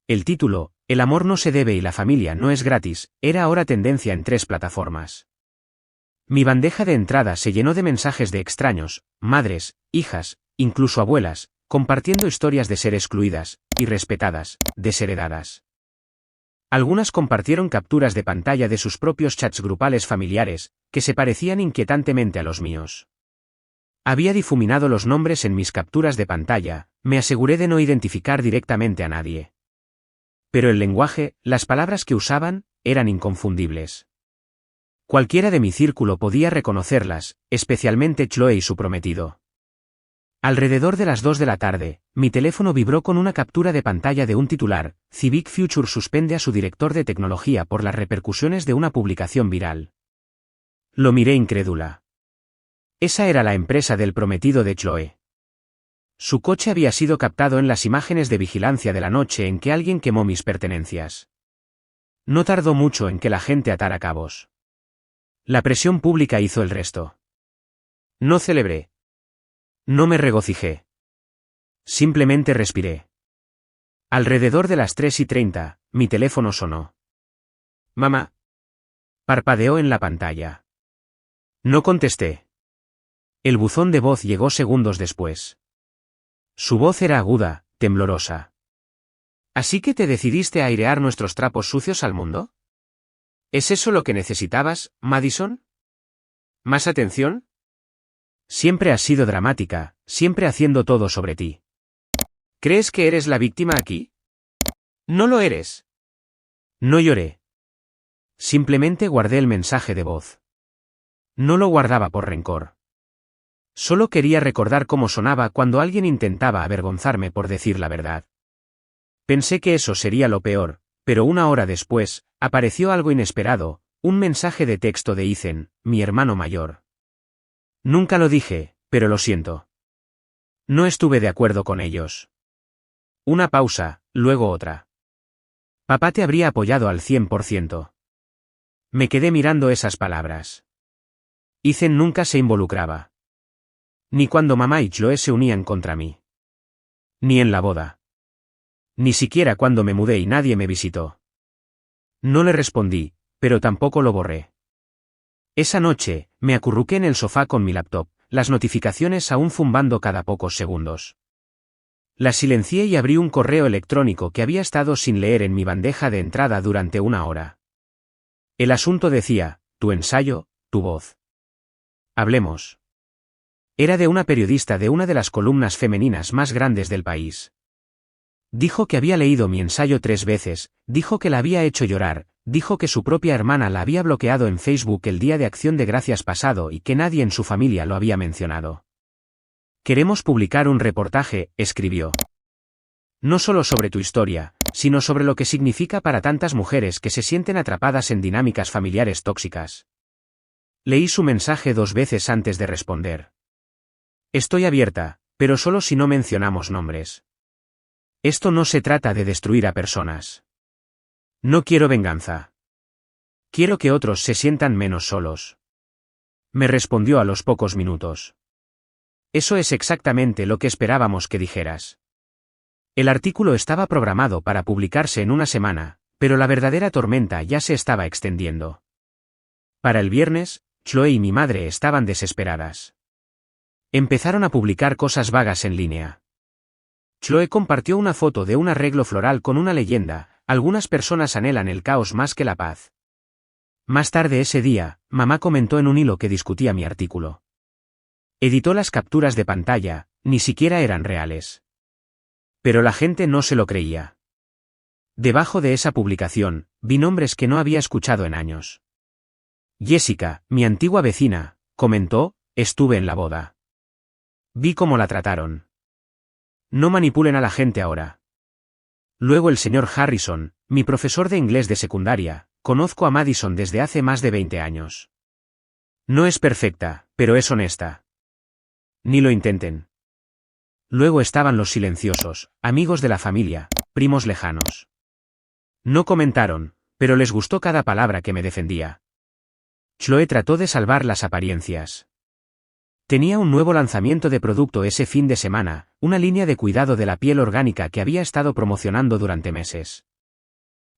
El título, El amor no se debe y la familia no es gratis, era ahora tendencia en 3 plataformas. Mi bandeja de entrada se llenó de mensajes de extraños, madres, hijas, incluso abuelas, compartiendo historias de ser excluidas, irrespetadas, desheredadas. Algunas compartieron capturas de pantalla de sus propios chats grupales familiares, que se parecían inquietantemente a los míos. Había difuminado los nombres en mis capturas de pantalla, me aseguré de no identificar directamente a nadie. Pero el lenguaje, las palabras que usaban, eran inconfundibles. Cualquiera de mi círculo podía reconocerlas, especialmente Chloe y su prometido. Alrededor de las 2 de la tarde, mi teléfono vibró con una captura de pantalla de un titular: Civic Future suspende a su director de tecnología por las repercusiones de una publicación viral. Lo miré incrédula. Esa era la empresa del prometido de Chloe. Su coche había sido captado en las imágenes de vigilancia de la noche en que alguien quemó mis pertenencias. No tardó mucho en que la gente atara cabos. La presión pública hizo el resto. No celebré. No me regocijé. Simplemente respiré. Alrededor de las 3:30, mi teléfono sonó. Mamá. Parpadeó en la pantalla. No contesté. El buzón de voz llegó segundos después. Su voz era aguda, temblorosa. ¿Así que te decidiste a airear nuestros trapos sucios al mundo? ¿Es eso lo que necesitabas, Madison? ¿Más atención? Siempre has sido dramática, siempre haciendo todo sobre ti. ¿Crees que eres la víctima aquí? No lo eres. No lloré. Simplemente guardé el mensaje de voz. No lo guardaba por rencor. Solo quería recordar cómo sonaba cuando alguien intentaba avergonzarme por decir la verdad. Pensé que eso sería lo peor, pero una hora después, apareció algo inesperado, un mensaje de texto de Ethan, mi hermano mayor. Nunca lo dije, pero lo siento. No estuve de acuerdo con ellos. Una pausa, luego otra. Papá te habría apoyado al 100%. Me quedé mirando esas palabras. Ethan nunca se involucraba. Ni cuando mamá y Chloe se unían contra mí. Ni en la boda. Ni siquiera cuando me mudé y nadie me visitó. No le respondí, pero tampoco lo borré. Esa noche, me acurruqué en el sofá con mi laptop, las notificaciones aún zumbando cada pocos segundos. Las silencié y abrí un correo electrónico que había estado sin leer en mi bandeja de entrada durante una hora. El asunto decía: tu ensayo, tu voz. Hablemos. Era de una periodista de una de las columnas femeninas más grandes del país. Dijo que había leído mi ensayo 3 veces, dijo que la había hecho llorar, dijo que su propia hermana la había bloqueado en Facebook el día de Acción de Gracias pasado y que nadie en su familia lo había mencionado. Queremos publicar un reportaje, escribió. No solo sobre tu historia, sino sobre lo que significa para tantas mujeres que se sienten atrapadas en dinámicas familiares tóxicas. Leí su mensaje 2 veces antes de responder. Estoy abierta, pero solo si no mencionamos nombres. Esto no se trata de destruir a personas. No quiero venganza. Quiero que otros se sientan menos solos. Me respondió a los pocos minutos. Eso es exactamente lo que esperábamos que dijeras. El artículo estaba programado para publicarse en una semana, pero la verdadera tormenta ya se estaba extendiendo. Para el viernes, Chloe y mi madre estaban desesperadas. Empezaron a publicar cosas vagas en línea. Chloe compartió una foto de un arreglo floral con una leyenda: algunas personas anhelan el caos más que la paz. Más tarde ese día, mamá comentó en un hilo que discutía mi artículo. Editó las capturas de pantalla, ni siquiera eran reales. Pero la gente no se lo creía. Debajo de esa publicación, vi nombres que no había escuchado en años. Jessica, mi antigua vecina, comentó: estuve en la boda. Vi cómo la trataron. No manipulen a la gente ahora. Luego el señor Harrison, mi profesor de inglés de secundaria, conozco a Madison desde hace más de 20 años. No es perfecta, pero es honesta. Ni lo intenten. Luego estaban los silenciosos, amigos de la familia, primos lejanos. No comentaron, pero les gustó cada palabra que me defendía. Chloe trató de salvar las apariencias. Tenía un nuevo lanzamiento de producto ese fin de semana, una línea de cuidado de la piel orgánica que había estado promocionando durante meses.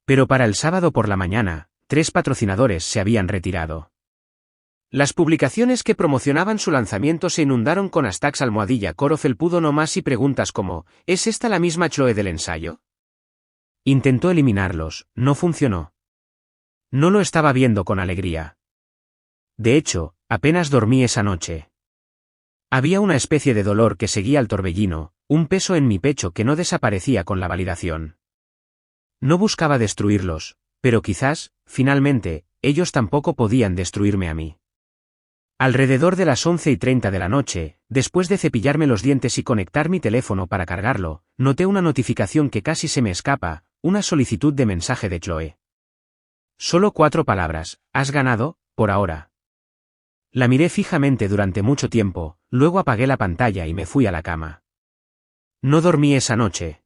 Pero para el sábado por la mañana, 3 patrocinadores se habían retirado. Las publicaciones que promocionaban su lanzamiento se inundaron con hashtags !coro felpudo no más y preguntas como, ¿es esta la misma Chloe del ensayo? Intentó eliminarlos, no funcionó. No lo estaba viendo con alegría. De hecho, apenas dormí esa noche. Había una especie de dolor que seguía al torbellino, un peso en mi pecho que no desaparecía con la validación. No buscaba destruirlos, pero quizás, finalmente, ellos tampoco podían destruirme a mí. Alrededor de las 11:30 de la noche, después de cepillarme los dientes y conectar mi teléfono para cargarlo, noté una notificación que casi se me escapa, una solicitud de mensaje de Chloe. Solo 4 palabras, has ganado, por ahora. La miré fijamente durante mucho tiempo, luego apagué la pantalla y me fui a la cama. No dormí esa noche.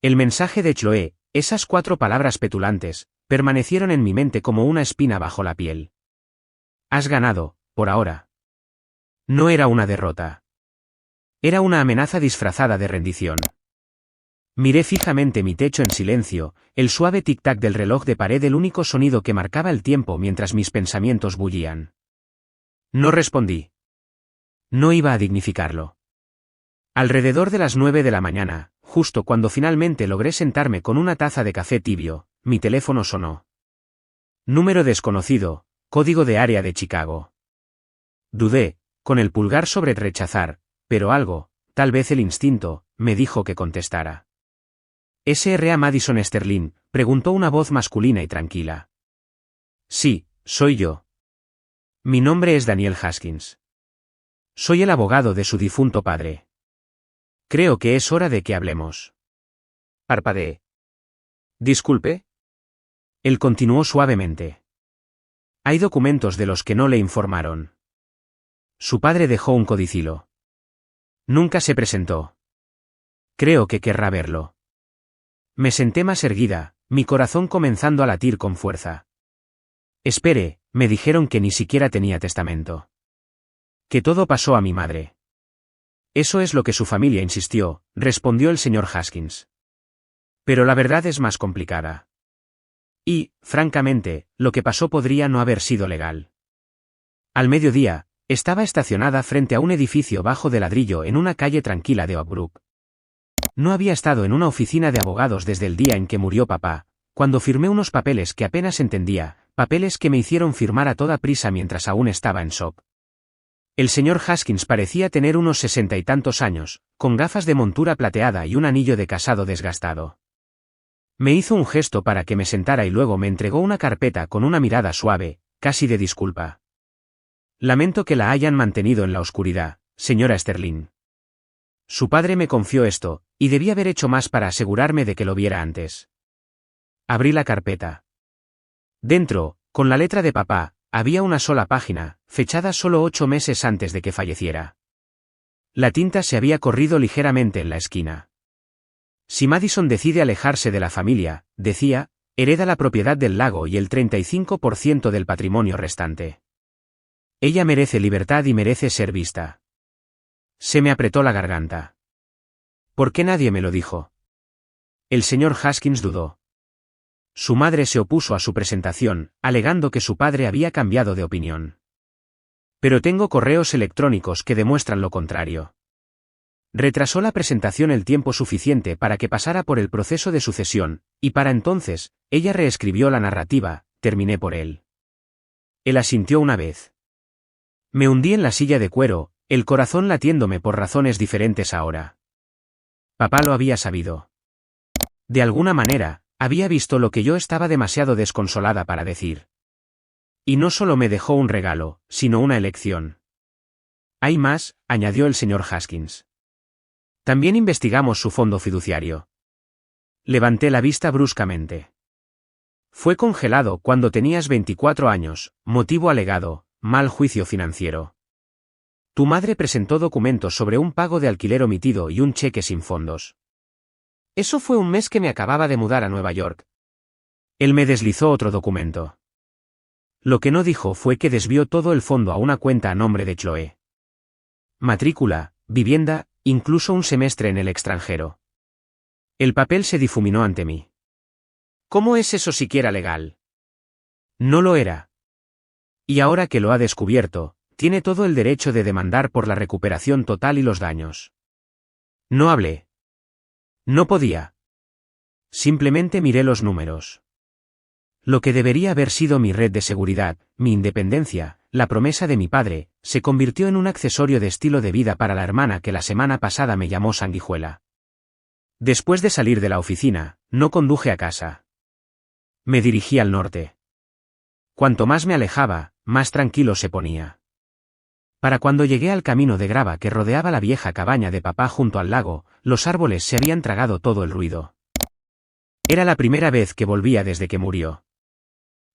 El mensaje de Chloe, esas 4 palabras petulantes, permanecieron en mi mente como una espina bajo la piel. Has ganado, por ahora. No era una derrota. Era una amenaza disfrazada de rendición. Miré fijamente mi techo en silencio, el suave tic-tac del reloj de pared el único sonido que marcaba el tiempo mientras mis pensamientos bullían. No respondí. No iba a dignificarlo. Alrededor de las 9 de la mañana, justo cuando finalmente logré sentarme con una taza de café tibio, mi teléfono sonó. Número desconocido, código de área de Chicago. Dudé, con el pulgar sobre rechazar, pero algo, tal vez el instinto, me dijo que contestara. ¿S.R.A. Madison Sterling?, preguntó una voz masculina y tranquila. Sí, soy yo. Mi nombre es Daniel Haskins. Soy el abogado de su difunto padre. Creo que es hora de que hablemos. Parpadeé. Disculpe. Él continuó suavemente. Hay documentos de los que no le informaron. Su padre dejó un codicilo. Nunca se presentó. Creo que querrá verlo. Me senté más erguida, mi corazón comenzando a latir con fuerza. Espere, me dijeron que ni siquiera tenía testamento. Que todo pasó a mi madre. Eso es lo que su familia insistió, respondió el señor Haskins. Pero la verdad es más complicada. Y, francamente, lo que pasó podría no haber sido legal. Al mediodía, estaba estacionada frente a un edificio bajo de ladrillo en una calle tranquila de Oak Brook. No había estado en una oficina de abogados desde el día en que murió papá, cuando firmé unos papeles que apenas entendía, papeles que me hicieron firmar a toda prisa mientras aún estaba en shock. El señor Haskins parecía tener unos 60 y tantos años, con gafas de montura plateada y un anillo de casado desgastado. Me hizo un gesto para que me sentara y luego me entregó una carpeta con una mirada suave, casi de disculpa. Lamento que la hayan mantenido en la oscuridad, señora Sterling. Su padre me confió esto, y debí haber hecho más para asegurarme de que lo viera antes. Abrí la carpeta. Dentro, con la letra de papá, había una sola página, fechada solo 8 meses antes de que falleciera. La tinta se había corrido ligeramente en la esquina. Si Madison decide alejarse de la familia, decía, hereda la propiedad del lago y el 35% del patrimonio restante. Ella merece libertad y merece ser vista. Se me apretó la garganta. ¿Por qué nadie me lo dijo? El señor Haskins dudó. Su madre se opuso a su presentación, alegando que su padre había cambiado de opinión. Pero tengo correos electrónicos que demuestran lo contrario. Retrasó la presentación el tiempo suficiente para que pasara por el proceso de sucesión, y para entonces, ella reescribió la narrativa, terminé por él. Él asintió una vez. Me hundí en la silla de cuero, el corazón latiéndome por razones diferentes ahora. Papá lo había sabido. De alguna manera, había visto lo que yo estaba demasiado desconsolada para decir. Y no solo me dejó un regalo, sino una elección. Hay más, añadió el señor Haskins. También investigamos su fondo fiduciario. Levanté la vista bruscamente. Fue congelado cuando tenías 24 años, motivo alegado, mal juicio financiero. Tu madre presentó documentos sobre un pago de alquiler omitido y un cheque sin fondos. Eso fue un mes que me acababa de mudar a Nueva York. Él me deslizó otro documento. Lo que no dijo fue que desvió todo el fondo a una cuenta a nombre de Chloe. Matrícula, vivienda, incluso un semestre en el extranjero. El papel se difuminó ante mí. ¿Cómo es eso siquiera legal? No lo era. Y ahora que lo ha descubierto, tiene todo el derecho de demandar por la recuperación total y los daños. No hablé. No podía. Simplemente miré los números. Lo que debería haber sido mi red de seguridad, mi independencia, la promesa de mi padre, se convirtió en un accesorio de estilo de vida para la hermana que la semana pasada me llamó sanguijuela. Después de salir de la oficina, no conduje a casa. Me dirigí al norte. Cuanto más me alejaba, más tranquilo se ponía. Para cuando llegué al camino de grava que rodeaba la vieja cabaña de papá junto al lago, los árboles se habían tragado todo el ruido. Era la primera vez que volvía desde que murió.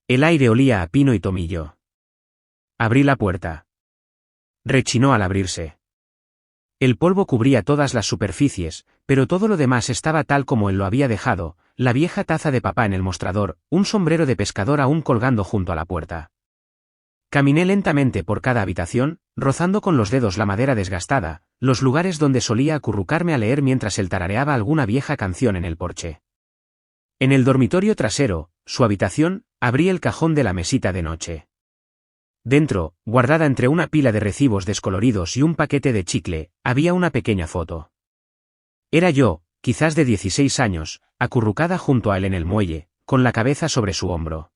El aire olía a pino y tomillo. Abrí la puerta. Rechinó al abrirse. El polvo cubría todas las superficies, pero todo lo demás estaba tal como él lo había dejado, la vieja taza de papá en el mostrador, un sombrero de pescador aún colgando junto a la puerta. Caminé lentamente por cada habitación, rozando con los dedos la madera desgastada, los lugares donde solía acurrucarme a leer mientras él tarareaba alguna vieja canción en el porche. En el dormitorio trasero, su habitación, abrí el cajón de la mesita de noche. Dentro, guardada entre una pila de recibos descoloridos y un paquete de chicle, había una pequeña foto. Era yo, quizás de 16 años, acurrucada junto a él en el muelle, con la cabeza sobre su hombro.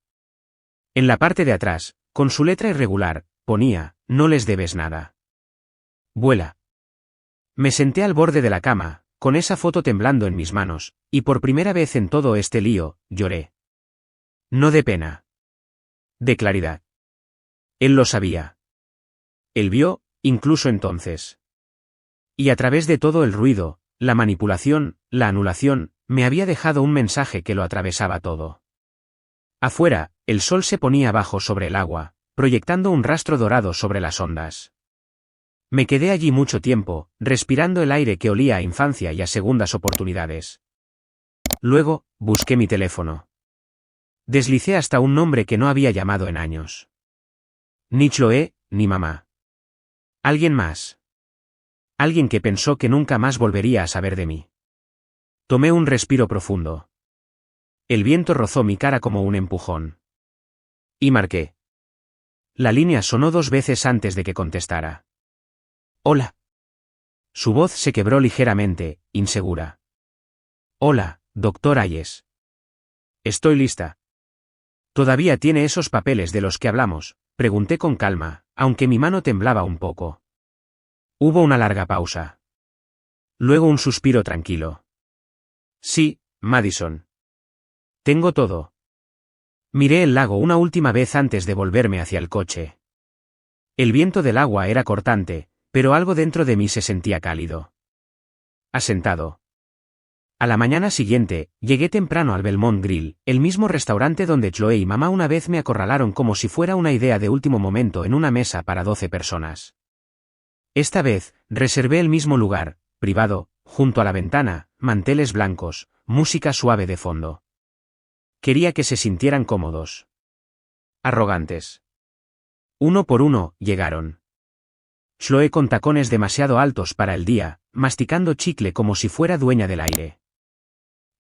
En la parte de atrás, con su letra irregular, ponía, no les debes nada. Vuela. Me senté al borde de la cama, con esa foto temblando en mis manos, y por primera vez en todo este lío, lloré. No de pena. De claridad. Él lo sabía. Él vio, incluso entonces. Y a través de todo el ruido, la manipulación, la anulación, me había dejado un mensaje que lo atravesaba todo. Afuera, el sol se ponía abajo sobre el agua, proyectando un rastro dorado sobre las ondas. Me quedé allí mucho tiempo, respirando el aire que olía a infancia y a segundas oportunidades. Luego, busqué mi teléfono. Deslicé hasta un nombre que no había llamado en años. Ni Chloe, ni mamá. Alguien más. Alguien que pensó que nunca más volvería a saber de mí. Tomé un respiro profundo. El viento rozó mi cara como un empujón. Y marqué. La línea sonó 2 veces antes de que contestara. Hola. Su voz se quebró ligeramente, insegura. Hola, doctor Hayes. Estoy lista. ¿Todavía tiene esos papeles de los que hablamos? Pregunté con calma, aunque mi mano temblaba un poco. Hubo una larga pausa. Luego un suspiro tranquilo. Sí, Madison. Tengo todo. Miré el lago una última vez antes de volverme hacia el coche. El viento del agua era cortante, pero algo dentro de mí se sentía cálido. Asentado. A la mañana siguiente, llegué temprano al Belmont Grill, el mismo restaurante donde Chloe y mamá una vez me acorralaron como si fuera una idea de último momento en una mesa para 12 personas. Esta vez, reservé el mismo lugar, privado, junto a la ventana, manteles blancos, música suave de fondo. Quería que se sintieran cómodos. Arrogantes. Uno por uno, llegaron. Chloe con tacones demasiado altos para el día, masticando chicle como si fuera dueña del aire.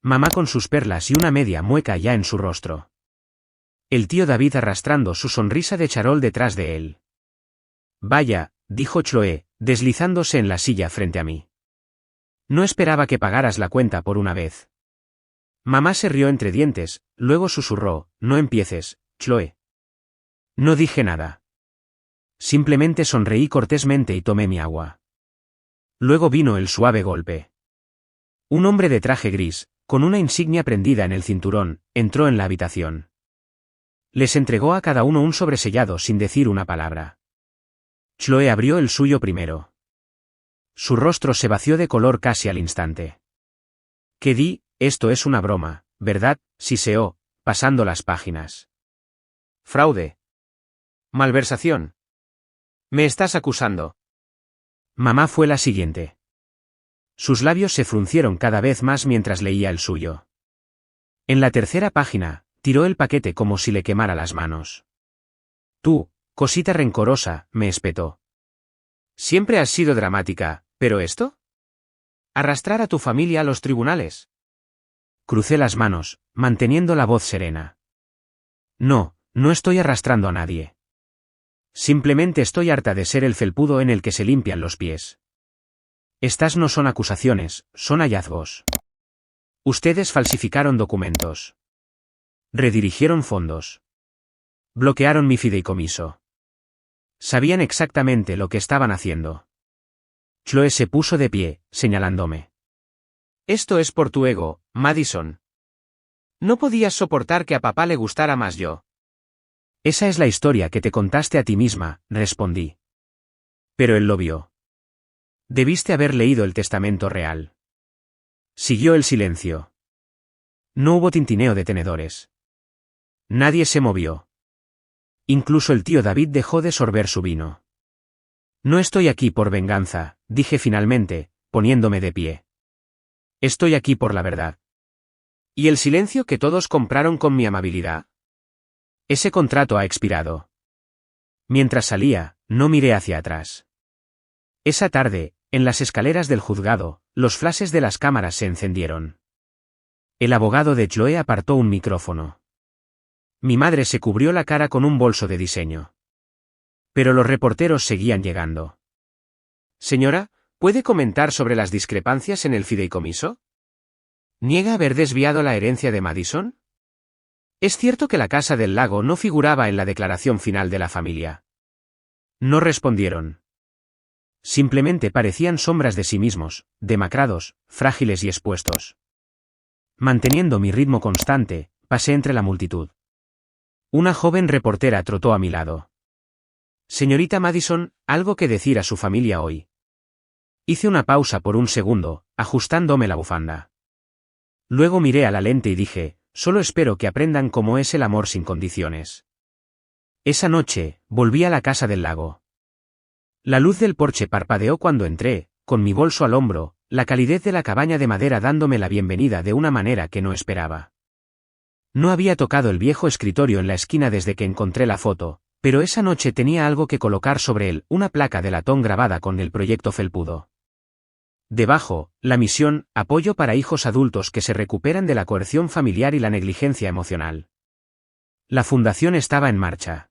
Mamá con sus perlas y una media mueca ya en su rostro. El tío David arrastrando su sonrisa de charol detrás de él. Vaya, dijo Chloe, deslizándose en la silla frente a mí. No esperaba que pagaras la cuenta por una vez. Mamá se rió entre dientes, luego susurró, no empieces, Chloe. No dije nada. Simplemente sonreí cortésmente y tomé mi agua. Luego vino el suave golpe. Un hombre de traje gris, con una insignia prendida en el cinturón, entró en la habitación. Les entregó a cada uno un sobresellado sin decir una palabra. Chloe abrió el suyo primero. Su rostro se vació de color casi al instante. ¿Qué di? esto es una broma, ¿verdad? Siseó, pasando las páginas. Fraude. Malversación. ¿Me estás acusando? Mamá fue la siguiente. Sus labios se fruncieron cada vez más mientras leía el suyo. En la tercera página, tiró el paquete como si le quemara las manos. Tú, cosita rencorosa, me espetó. Siempre has sido dramática, ¿pero esto? ¿Arrastrar a tu familia a los tribunales? Crucé las manos, manteniendo la voz serena. No, no estoy arrastrando a nadie. Simplemente estoy harta de ser el felpudo en el que se limpian los pies. Estas no son acusaciones, son hallazgos. Ustedes falsificaron documentos. Redirigieron fondos. Bloquearon mi fideicomiso. Sabían exactamente lo que estaban haciendo. Chloe se puso de pie, señalándome. Esto es por tu ego, Madison. No podías soportar que a papá le gustara más yo. Esa es la historia que te contaste a ti misma, respondí. Pero él lo vio. Debiste haber leído el testamento real. Siguió el silencio. No hubo tintineo de tenedores. Nadie se movió. Incluso el tío David dejó de sorber su vino. No estoy aquí por venganza, dije finalmente, poniéndome de pie. Estoy aquí por la verdad. ¿Y el silencio que todos compraron con mi amabilidad? Ese contrato ha expirado. Mientras salía, no miré hacia atrás. Esa tarde, en las escaleras del juzgado, los flashes de las cámaras se encendieron. El abogado de Chloe apartó un micrófono. Mi madre se cubrió la cara con un bolso de diseño. Pero los reporteros seguían llegando. Señora, ¿puede comentar sobre las discrepancias en el fideicomiso? ¿Niega haber desviado la herencia de Madison? ¿Es cierto que la Casa del Lago no figuraba en la declaración final de la familia? No respondieron. Simplemente parecían sombras de sí mismos, demacrados, frágiles y expuestos. Manteniendo mi ritmo constante, pasé entre la multitud. Una joven reportera trotó a mi lado. Señorita Madison, ¿algo que decir a su familia hoy? Hice una pausa por un segundo, ajustándome la bufanda. Luego miré a la lente y dije, solo espero que aprendan cómo es el amor sin condiciones. Esa noche, volví a la Casa del Lago. La luz del porche parpadeó cuando entré, con mi bolso al hombro, la calidez de la cabaña de madera dándome la bienvenida de una manera que no esperaba. No había tocado el viejo escritorio en la esquina desde que encontré la foto, pero esa noche tenía algo que colocar sobre él, una placa de latón grabada con el proyecto felpudo. Debajo, la misión, apoyo para hijos adultos que se recuperan de la coerción familiar y la negligencia emocional. La fundación estaba en marcha.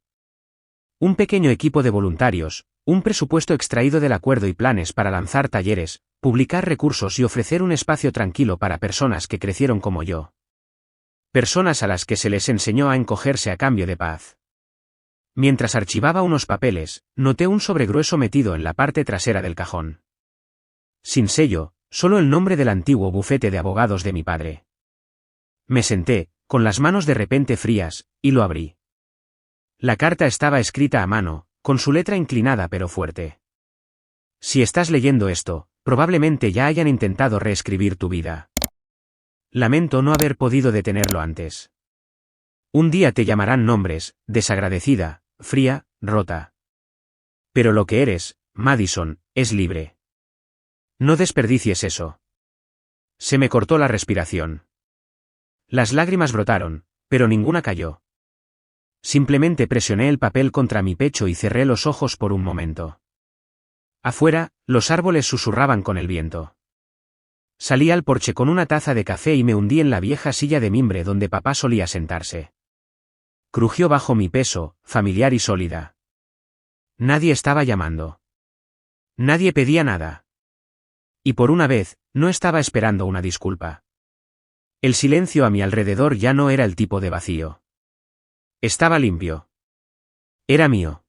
Un pequeño equipo de voluntarios, un presupuesto extraído del acuerdo y planes para lanzar talleres, publicar recursos y ofrecer un espacio tranquilo para personas que crecieron como yo. Personas a las que se les enseñó a encogerse a cambio de paz. Mientras archivaba unos papeles, noté un sobregrueso metido en la parte trasera del cajón. Sin sello, solo el nombre del antiguo bufete de abogados de mi padre. Me senté, con las manos de repente frías, y lo abrí. La carta estaba escrita a mano, con su letra inclinada pero fuerte. Si estás leyendo esto, probablemente ya hayan intentado reescribir tu vida. Lamento no haber podido detenerlo antes. Un día te llamarán nombres, desagradecida, fría, rota. Pero lo que eres, Madison, es libre. No desperdicies eso. Se me cortó la respiración. Las lágrimas brotaron, pero ninguna cayó. Simplemente presioné el papel contra mi pecho y cerré los ojos por un momento. Afuera, los árboles susurraban con el viento. Salí al porche con una taza de café y me hundí en la vieja silla de mimbre donde papá solía sentarse. Crujió bajo mi peso, familiar y sólida. Nadie estaba llamando. Nadie pedía nada. Y por una vez, no estaba esperando una disculpa. El silencio a mi alrededor ya no era el tipo de vacío. Estaba limpio. Era mío.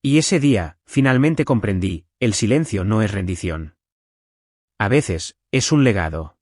Y ese día, finalmente comprendí, el silencio no es rendición. A veces, es un legado.